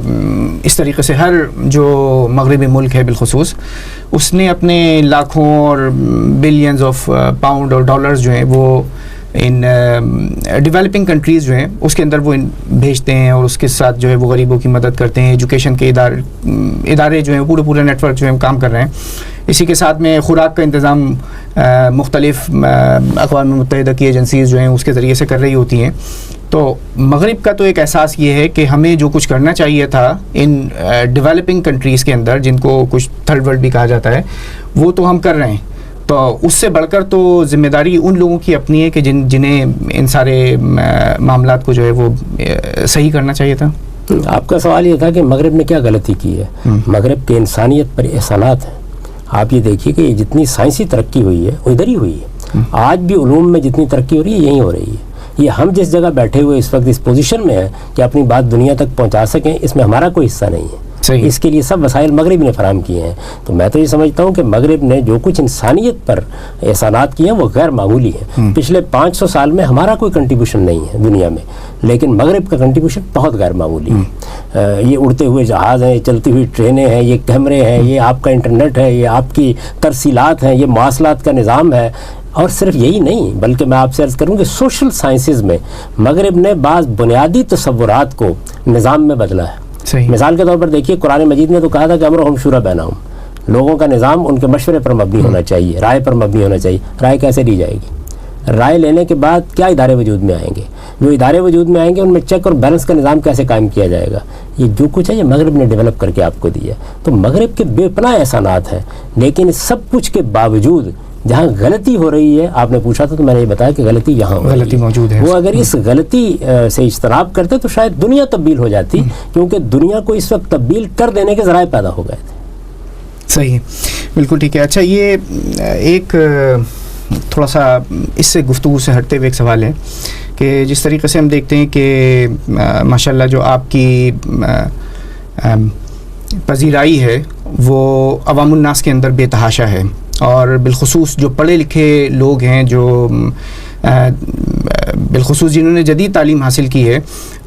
اس طریقے سے ہر جو مغربی ملک ہے بالخصوص, اس نے اپنے لاکھوں اور بلینز آف پاؤنڈ اور ڈالرز جو ہیں وہ ان ڈیولپنگ کنٹریز جو ہیں اس کے اندر وہ بھیجتے ہیں, اور اس کے ساتھ جو ہے وہ غریبوں کی مدد کرتے ہیں. ایجوکیشن کے ادارے جو ہیں پورے نیٹ ورک جو ہیں کام کر رہے ہیں. اسی کے ساتھ میں خوراک کا انتظام مختلف اقوام متحدہ کی ایجنسیز جو ہیں اس کے ذریعے سے کر رہی ہوتی ہیں. تو مغرب کا تو ایک احساس یہ ہے کہ ہمیں جو کچھ کرنا چاہیے تھا ان ڈیولپنگ کنٹریز کے اندر, جن کو کچھ تھرڈ ورلڈ بھی کہا جاتا ہے, وہ تو ہم کر رہے ہیں. تو اس سے بڑھ کر تو ذمہ داری ان لوگوں کی اپنی ہے کہ جنہیں ان سارے معاملات کو جو ہے وہ صحیح کرنا چاہیے تھا. آپ کا سوال یہ تھا کہ مغرب نے کیا غلطی کی ہے. مغرب کے انسانیت پر احسانات ہیں. آپ یہ دیکھیے کہ جتنی سائنسی ترقی ہوئی ہے وہ ادھر ہی ہوئی ہے. آج بھی علوم میں جتنی ترقی ہو رہی ہے یہیں ہو رہی ہے. یہ ہم جس جگہ بیٹھے ہوئے اس وقت اس پوزیشن میں ہیں کہ اپنی بات دنیا تک پہنچا سکیں, اس میں ہمارا کوئی حصہ نہیں ہے. اس کے لیے سب وسائل مغرب نے فراہم کیے ہیں. تو میں تو یہ سمجھتا ہوں کہ مغرب نے جو کچھ انسانیت پر احسانات کیے ہیں وہ غیر معمولی ہیں. پچھلے 500 سال میں ہمارا کوئی کنٹریبیوشن نہیں ہے دنیا میں, لیکن مغرب کا کنٹریبیوشن بہت غیر معمولی ہے. یہ اڑتے ہوئے جہاز ہیں, چلتی ہوئی ٹرینیں ہیں, یہ کیمرے ہیں, یہ آپ کا انٹرنیٹ ہے, یہ آپ کی ترسیلات ہیں, یہ مواصلات کا نظام ہے. اور صرف یہی نہیں, بلکہ میں آپ سے عرض کروں کہ سوشل سائنسز میں مغرب نے بعض بنیادی تصورات کو نظام میں بدلا ہے. مثال کے طور پر دیکھیے, قرآن مجید نے تو کہا تھا کہ امرہم شورا بینہم, لوگوں کا نظام ان کے مشورے پر مبنی ہونا چاہیے, رائے پر مبنی ہونا چاہیے. رائے کیسے لی جائے گی؟ رائے لینے کے بعد کیا ادارے وجود میں آئیں گے, جو ادارے وجود میں آئیں گے ان میں چیک اور بیلنس کا نظام کیسے قائم کیا جائے گا. یہ جو کچھ ہے یہ مغرب نے ڈیولپ کر کے آپ کو دیا. تو مغرب کے بے پناہ احسانات ہیں, لیکن سب کچھ کے باوجود جہاں غلطی ہو رہی ہے, آپ نے پوچھا تھا تو میں نے یہ بتایا کہ غلطی یہاں غلطی موجود ہے. وہ اگر اس غلطی سے اجتناب کرتے تو شاید دنیا تبدیل ہو جاتی, کیونکہ دنیا کو اس وقت تبدیل کر دینے کے ذرائع پیدا ہو گئے تھے. صحیح, بالکل ٹھیک ہے. اچھا, یہ ایک تھوڑا سا اس سے گفتگو سے ہٹتے ہوئے ایک سوال ہے کہ جس طریقے سے ہم دیکھتے ہیں کہ ماشاءاللہ جو آپ کی پذیرائی ہے وہ عوام الناس کے اندر بے تحاشا ہے, اور بالخصوص جو پڑھے لکھے لوگ ہیں, جو بالخصوص جنہوں نے جدید تعلیم حاصل کی ہے,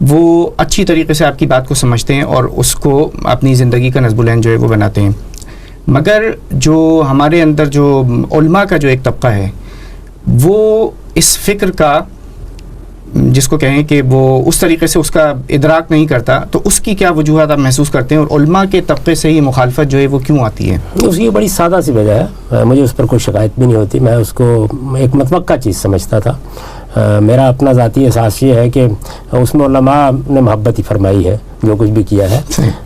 وہ اچھی طریقے سے آپ کی بات کو سمجھتے ہیں اور اس کو اپنی زندگی کا نصب العین جو ہے وہ بناتے ہیں. مگر جو ہمارے اندر جو علماء کا جو ایک طبقہ ہے وہ اس فکر کا, جس کو کہیں کہ وہ اس طریقے سے اس کا ادراک نہیں کرتا, تو اس کی کیا وجوہات آپ محسوس کرتے ہیں, اور علماء کے طبقے سے یہ مخالفت جو ہے وہ کیوں آتی ہے؟ اس کی بڑی سادہ سی وجہ ہے, مجھے اس پر کوئی شکایت بھی نہیں ہوتی. میں اس کو ایک متوقع چیز سمجھتا تھا. میرا اپنا ذاتی احساس یہ ہے کہ اس میں علماء نے محبت ہی فرمائی ہے, جو کچھ بھی کیا ہے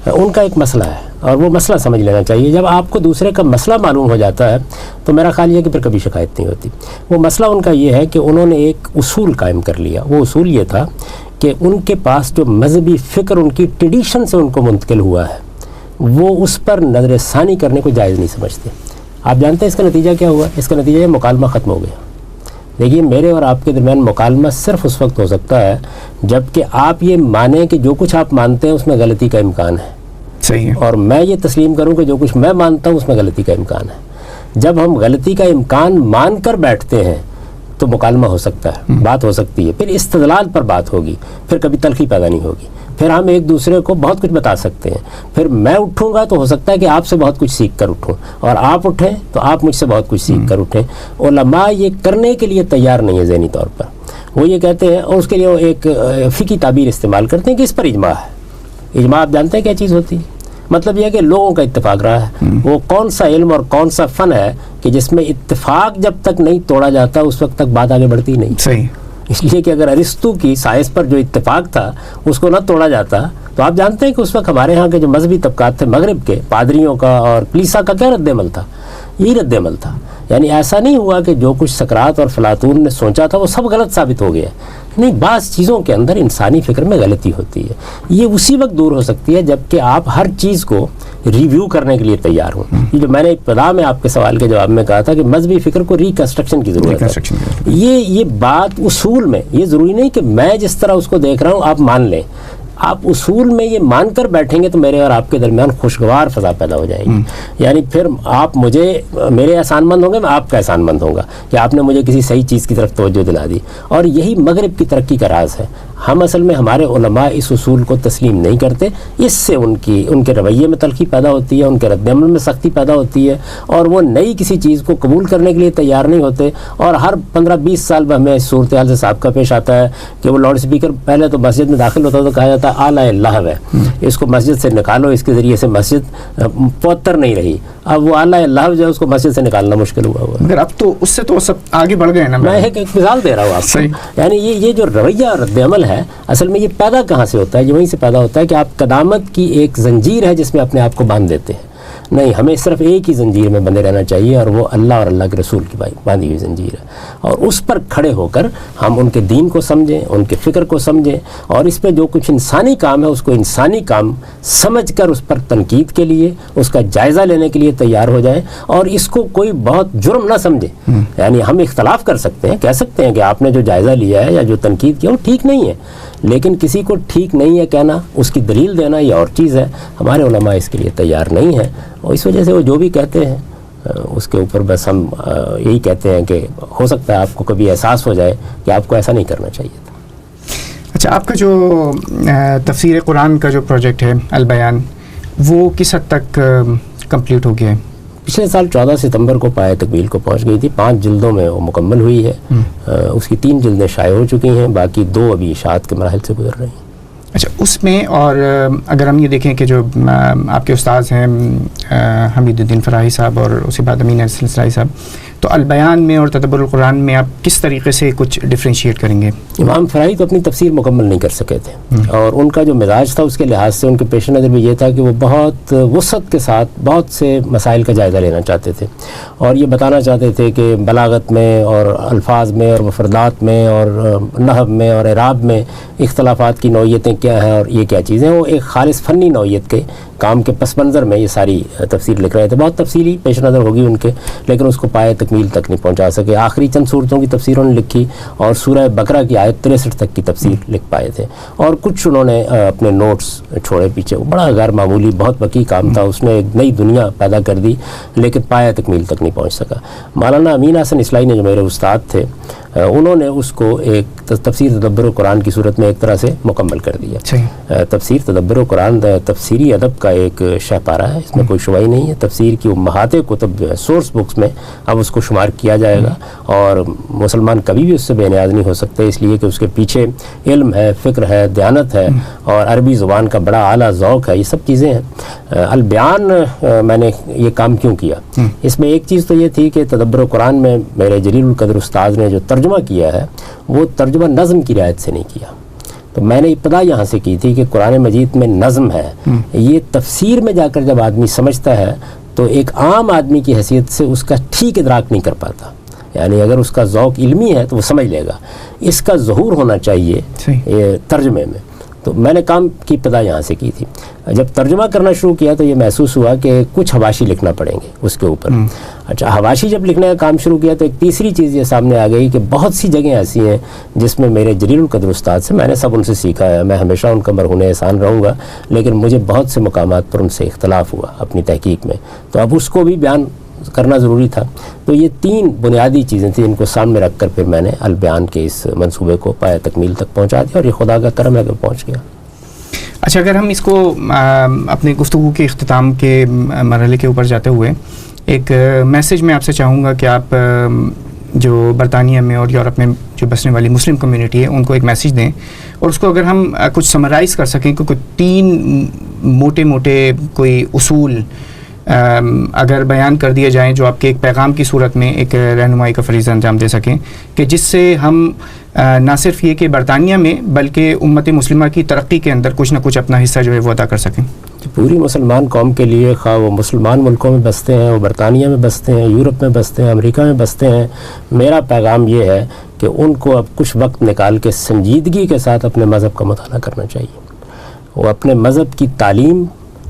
ان کا ایک مسئلہ ہے, اور وہ مسئلہ سمجھ لینا چاہیے. جب آپ کو دوسرے کا مسئلہ معلوم ہو جاتا ہے تو میرا خیال یہ ہے کہ پھر کبھی شکایت نہیں ہوتی. وہ مسئلہ ان کا یہ ہے کہ انہوں نے ایک اصول قائم کر لیا. وہ اصول یہ تھا کہ ان کے پاس جو مذہبی فکر ان کی ٹریڈیشن سے ان کو منتقل ہوا ہے وہ اس پر نظر ثانی کرنے کو جائز نہیں سمجھتے. آپ جانتے ہیں اس کا نتیجہ کیا ہوا؟ اس کا نتیجہ یہ مکالمہ ختم ہو گیا. دیکھیے, میرے اور آپ کے درمیان مکالمہ صرف اس وقت ہو سکتا ہے جب کہ آپ یہ مانیں کہ جو کچھ آپ مانتے ہیں اس میں غلطی کا امکان ہے. صحیح ہے. اور میں یہ تسلیم کروں کہ جو کچھ میں مانتا ہوں اس میں غلطی کا امکان ہے. جب ہم غلطی کا امکان مان کر بیٹھتے ہیں تو مکالمہ ہو سکتا ہے, بات ہو سکتی ہے, پھر استدلال پر بات ہوگی, پھر کبھی تلخی پیدا نہیں ہوگی. پھر ہم ایک دوسرے کو بہت کچھ بتا سکتے ہیں. پھر میں اٹھوں گا تو ہو سکتا ہے کہ آپ سے بہت کچھ سیکھ کر اٹھوں, اور آپ اٹھیں تو آپ مجھ سے بہت کچھ سیکھ کر اٹھیں. علماء یہ کرنے کے لیے تیار نہیں ہے ذہنی طور پر. وہ یہ کہتے ہیں, اور اس کے لیے وہ ایک فقہی تعبیر استعمال کرتے ہیں کہ اس پر اجماع ہے. اجماع آپ جانتے ہیں کیا چیز ہوتی ہے؟ مطلب یہ ہے کہ لوگوں کا اتفاق رہا ہے. وہ کون سا علم اور کون سا فن ہے کہ جس میں اتفاق جب تک نہیں توڑا جاتا اس وقت تک بات آگے بڑھتی نہیں. صحیح. اس لیے کہ اگر ارسطو کی سائنس پر جو اتفاق تھا اس کو نہ توڑا جاتا تو آپ جانتے ہیں کہ اس وقت ہمارے ہاں کے جو مذہبی طبقات تھے مغرب کے, پادریوں کا اور کلیسا کا کیا رد عمل تھا؟ یہی رد عمل تھا. یعنی ایسا نہیں ہوا کہ جو کچھ سقراط اور افلاطون نے سوچا تھا وہ سب غلط ثابت ہو گیا. نہیں, بعض چیزوں کے اندر انسانی فکر میں غلطی ہوتی ہے. یہ اسی وقت دور ہو سکتی ہے جب کہ آپ ہر چیز کو ریویو کرنے کے لیے تیار ہوں. یہ جو میں نے ابتدا میں آپ کے سوال کے جواب میں کہا تھا کہ مذہبی فکر کو ریکنسٹرکشن کی ضرورت ہے, یہ بات اصول میں یہ ضروری نہیں کہ میں جس طرح اس کو دیکھ رہا ہوں آپ مان لیں. آپ اصول میں یہ مان کر بیٹھیں گے تو میرے اور آپ کے درمیان خوشگوار فضا پیدا ہو جائے گی. یعنی پھر آپ مجھے میرے احسان مند ہوں گے, میں آپ کا احسان مند ہوں گا کہ آپ نے مجھے کسی صحیح چیز کی طرف توجہ دلا دی. اور یہی مغرب کی ترقی کا راز ہے. ہم اصل میں ہمارے علماء اس اصول کو تسلیم نہیں کرتے. اس سے ان کے رویے میں تلخی پیدا ہوتی ہے, ان کے رد عمل میں سختی پیدا ہوتی ہے, اور وہ نئی کسی چیز کو قبول کرنے کے لیے تیار نہیں ہوتے. اور ہر 15-20 سال میں ہمیں اس صورتحال سے سابقہ پیش آتا ہے کہ وہ لاؤڈ اسپیکر پہلے تو مسجد میں داخل ہوتا تو کہا جاتا ہے اعلیٰ لہو ہے, اس کو مسجد سے نکالو, اس کے ذریعے سے مسجد پوتر نہیں رہی. اب وہ اعلیٰ لہو جو ہے اس کو مسجد سے نکالنا مشکل ہوا ہے. مگر اب تو اس سے تو سب آگے بڑھ گئے نا. میں ایک مثال دے رہا ہوں آپ کو. یعنی یہ جو رویہ اور رد عمل ہے اصل میں یہ پیدا کہاں سے ہوتا ہے؟ یہ وہیں سے پیدا ہوتا ہے کہ آپ قدامت کی ایک زنجیر ہے جس میں اپنے آپ کو باندھ دیتے ہیں. نہیں, ہمیں صرف ایک ہی زنجیر میں بندے رہنا چاہیے, اور وہ اللہ اور اللہ کے رسول کی باندھی ہوئی زنجیر ہے. اور اس پر کھڑے ہو کر ہم ان کے دین کو سمجھیں, ان کے فکر کو سمجھیں, اور اس پہ جو کچھ انسانی کام ہے اس کو انسانی کام سمجھ کر اس پر تنقید کے لیے, اس کا جائزہ لینے کے لیے تیار ہو جائیں. اور اس کو کوئی بہت جرم نہ سمجھے. یعنی ہم اختلاف کر سکتے ہیں, کہہ سکتے ہیں کہ آپ نے جو جائزہ لیا ہے یا جو تنقید کیا وہ ٹھیک نہیں ہے, لیکن کسی کو ٹھیک نہیں ہے کہنا, اس کی دلیل دینا یہ اور چیز ہے. ہمارے علماء اس کے لیے تیار نہیں ہیں, اور اس وجہ سے وہ جو بھی کہتے ہیں اس کے اوپر بس ہم یہی کہتے ہیں کہ ہو سکتا ہے آپ کو کبھی احساس ہو جائے کہ آپ کو ایسا نہیں کرنا چاہیے تھا. اچھا, آپ کا جو تفسیر قرآن کا جو پروجیکٹ ہے البیان, وہ کس حد تک کمپلیٹ ہو گیا ہے؟ پچھلے سال 14 ستمبر کو پایہ تکمیل کو پہنچ گئی تھی. 5 جلدوں میں وہ مکمل ہوئی ہے. اس کی 3 جلدیں شائع ہو چکی ہیں, باقی 2 ابھی اشاعت کے مراحل سے گزر رہی ہیں. اچھا, اس میں اور اگر ہم یہ دیکھیں کہ جو آپ کے استاذ ہیں حمید الدین فراہی صاحب اور اس کے بعد امین احسن اسرائی صاحب, تو البیان میں اور تدبر القرآن میں آپ کس طریقے سے کچھ ڈفرینشیٹ کریں گے؟ امام فراہی تو اپنی تفسیر مکمل نہیں کر سکے تھے, اور ان کا جو مزاج تھا اس کے لحاظ سے ان کے پیش نظر بھی یہ تھا کہ وہ بہت وسعت کے ساتھ بہت سے مسائل کا جائزہ لینا چاہتے تھے, اور یہ بتانا چاہتے تھے کہ بلاغت میں اور الفاظ میں اور مفردات میں اور نحو میں اور اعراب میں اختلافات کی نوعیتیں کیا ہیں اور یہ کیا چیزیں. وہ ایک خالص فنی نوعیت کے کام کے پس منظر میں یہ ساری تفسیر لکھ رہے تھے. بہت تفصیلی پیش نظر ہوگی ان کے, لیکن اس کو پایہ تکمیل تک نہیں پہنچا سکے. آخری چند صورتوں کی تفسیر انہوں نے لکھی, اور سورہ بقرہ کی آیت 63 تک کی تفسیر لکھ پائے تھے, اور کچھ انہوں نے اپنے نوٹس چھوڑے پیچھے. وہ بڑا غیر معمولی بہت وسیع کام تھا, اس نے ایک نئی دنیا پیدا کر دی, لیکن پایہ تکمیل تک نہیں پہنچ سکا. مولانا امین احسن اسلائی نے جو میرے استاد تھے, انہوں نے اس کو ایک تفسیر تدبر قرآن کی صورت میں ایک طرح سے مکمل کر دیا. تفسیر تدبر قرآن تفسیری ادب کا ایک شاہکارہ ہے, اس میں کوئی شبہ ہی نہیں ہے. تفسیر کی امہات کتب جو ہے سورس بکس میں اب اس کو شمار کیا جائے گا, اور مسلمان کبھی بھی اس سے بے نیاز نہیں ہو سکتے, اس لیے کہ اس کے پیچھے علم ہے, فکر ہے, دیانت ہے, اور عربی زبان کا بڑا اعلیٰ ذوق ہے. یہ سب چیزیں ہیں. البیان میں نے یہ کام کیوں کیا, اس میں ایک چیز تو یہ تھی کہ تدبر قرآن میں میرے جلیل القدر استاذ نے جو ترجمہ کیا ہے وہ ترجمہ نظم کی رعایت سے نہیں کیا. تو میں نے ابتدا یہاں سے کی تھی کہ قرآن مجید میں نظم ہے. یہ تفسیر میں جا کر جب آدمی سمجھتا ہے تو ایک عام آدمی کی حیثیت سے اس کا ٹھیک ادراک نہیں کر پاتا. یعنی اگر اس کا ذوق علمی ہے تو وہ سمجھ لے گا, اس کا ظہور ہونا چاہیے ترجمے میں. تو میں نے کام کی ابتدا یہاں سے کی تھی. جب ترجمہ کرنا شروع کیا تو یہ محسوس ہوا کہ کچھ حواشی لکھنا پڑیں گے اس کے اوپر. اچھا, حواشی جب لکھنے کا کام شروع کیا تو ایک تیسری چیز یہ سامنے آ گئی کہ بہت سی جگہیں ایسی ہیں جس میں میرے جلیل القدر استاد سے میں نے سب ان سے سیکھا ہے, میں ہمیشہ ان کا مرہون احسان رہوں گا, لیکن مجھے بہت سے مقامات پر ان سے اختلاف ہوا اپنی تحقیق میں, تو اب اس کو بھی بیان کرنا ضروری تھا. تو یہ 3 بنیادی چیزیں تھیں, ان کو سامنے رکھ کر پھر میں نے البیان کے اس منصوبے کو پایہ تکمیل تک پہنچا دیا, اور یہ خدا کا کرم ہے کہ پہنچ گیا. اچھا، اگر ہم اس کو اپنی گفتگو کے اختتام کے مرحلے کے اوپر جاتے ہوئے ایک میسیج میں آپ سے چاہوں گا کہ آپ جو برطانیہ میں اور یورپ میں جو بسنے والی مسلم کمیونٹی ہے ان کو ایک میسیج دیں، اور اس کو اگر ہم کچھ سمرائز کر سکیں کہ 3 موٹے کوئی اصول اگر بیان کر دیے جائیں جو آپ کے ایک پیغام کی صورت میں ایک رہنمائی کا فریضہ انجام دے سکیں، کہ جس سے ہم نہ صرف یہ کہ برطانیہ میں بلکہ امت مسلمہ کی ترقی کے اندر کچھ نہ کچھ اپنا حصہ جو ہے وہ ادا کر سکیں. پوری مسلمان قوم کے لیے، خواہ وہ مسلمان ملکوں میں بستے ہیں، وہ برطانیہ میں بستے ہیں، یورپ میں بستے ہیں، امریکہ میں بستے ہیں، میرا پیغام یہ ہے کہ ان کو اب کچھ وقت نکال کے سنجیدگی کے ساتھ اپنے مذہب کا مطالعہ کرنا چاہیے. وہ اپنے مذہب کی تعلیم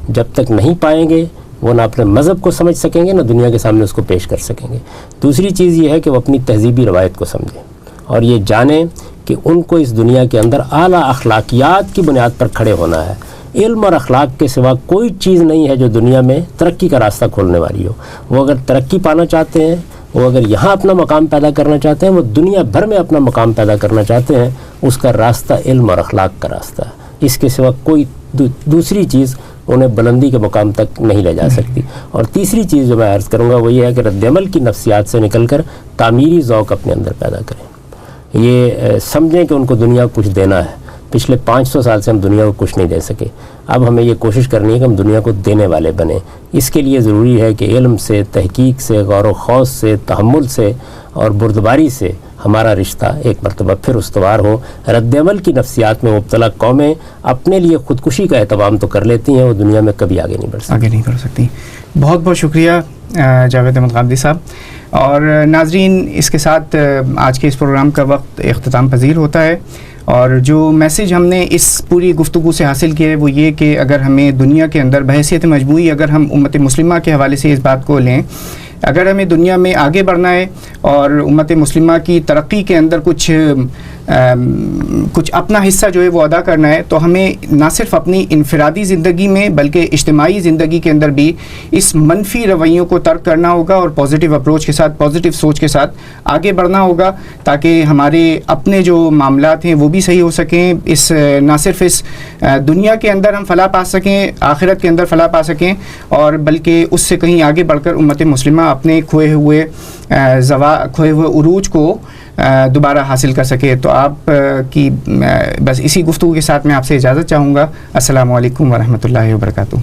جب تک نہیں پائیں گے وہ نہ اپنے مذہب کو سمجھ سکیں گے، نہ دنیا کے سامنے اس کو پیش کر سکیں گے. دوسری چیز یہ ہے کہ وہ اپنی تہذیبی روایت کو سمجھیں اور یہ جانیں کہ ان کو اس دنیا کے اندر اعلیٰ اخلاقیات کی بنیاد پر کھڑے ہونا ہے. علم اور اخلاق کے سوا کوئی چیز نہیں ہے جو دنیا میں ترقی کا راستہ کھولنے والی ہو. وہ اگر ترقی پانا چاہتے ہیں، وہ اگر یہاں اپنا مقام پیدا کرنا چاہتے ہیں، وہ دنیا بھر میں اپنا مقام پیدا کرنا چاہتے ہیں، اس کا راستہ علم اور اخلاق کا راستہ ہے. اس کے سوا کوئی دوسری چیز انہیں بلندی کے مقام تک نہیں لے جا سکتی. اور تیسری چیز جو میں عرض کروں گا وہ یہ ہے کہ رد عمل کی نفسیات سے نکل کر تعمیری ذوق اپنے اندر پیدا کریں. یہ سمجھیں کہ ان کو دنیا کو کچھ دینا ہے. پچھلے 500 سال سے ہم دنیا کو کچھ نہیں دے سکے، اب ہمیں یہ کوشش کرنی ہے کہ ہم دنیا کو دینے والے بنیں. اس کے لیے ضروری ہے کہ علم سے، تحقیق سے، غور و خوض سے، تحمل سے اور بردباری سے ہمارا رشتہ ایک مرتبہ پھر استوار ہو. رد عمل کی نفسیات میں مبتلا قومیں اپنے لیے خودکشی کا اہتمام تو کر لیتی ہیں، وہ دنیا میں کبھی آگے نہیں بڑھ سکتی. بہت بہت شکریہ جاوید احمد غامدی صاحب. اور ناظرین، اس کے ساتھ آج کے اس پروگرام کا وقت اختتام پذیر ہوتا ہے، اور جو میسیج ہم نے اس پوری گفتگو سے حاصل کیا ہے وہ یہ کہ اگر ہمیں دنیا کے اندر بحیثیت مجموعی اگر ہم امت مسلمہ کے حوالے سے اس بات کو لیں، اگر ہمیں دنیا میں آگے بڑھنا ہے اور امت مسلمہ کی ترقی کے اندر کچھ اپنا حصہ جو ہے وہ ادا کرنا ہے، تو ہمیں نہ صرف اپنی انفرادی زندگی میں بلکہ اجتماعی زندگی کے اندر بھی اس منفی رویوں کو ترک کرنا ہوگا اور پازیٹیو اپروچ کے ساتھ، پازیٹیو سوچ کے ساتھ آگے بڑھنا ہوگا، تاکہ ہمارے اپنے جو معاملات ہیں وہ بھی صحیح ہو سکیں. نہ صرف اس دنیا کے اندر ہم فلاح پا سکیں، آخرت کے اندر فلاح پا سکیں، اور بلکہ اس سے کہیں آگے بڑھ کر امت مسلمہ اپنے کھوئے ہوئے عروج کو دوبارہ حاصل کر سکے. تو آپ کی بس اسی گفتگو کے ساتھ میں آپ سے اجازت چاہوں گا. السلام علیکم ورحمۃ اللہ وبرکاتہ.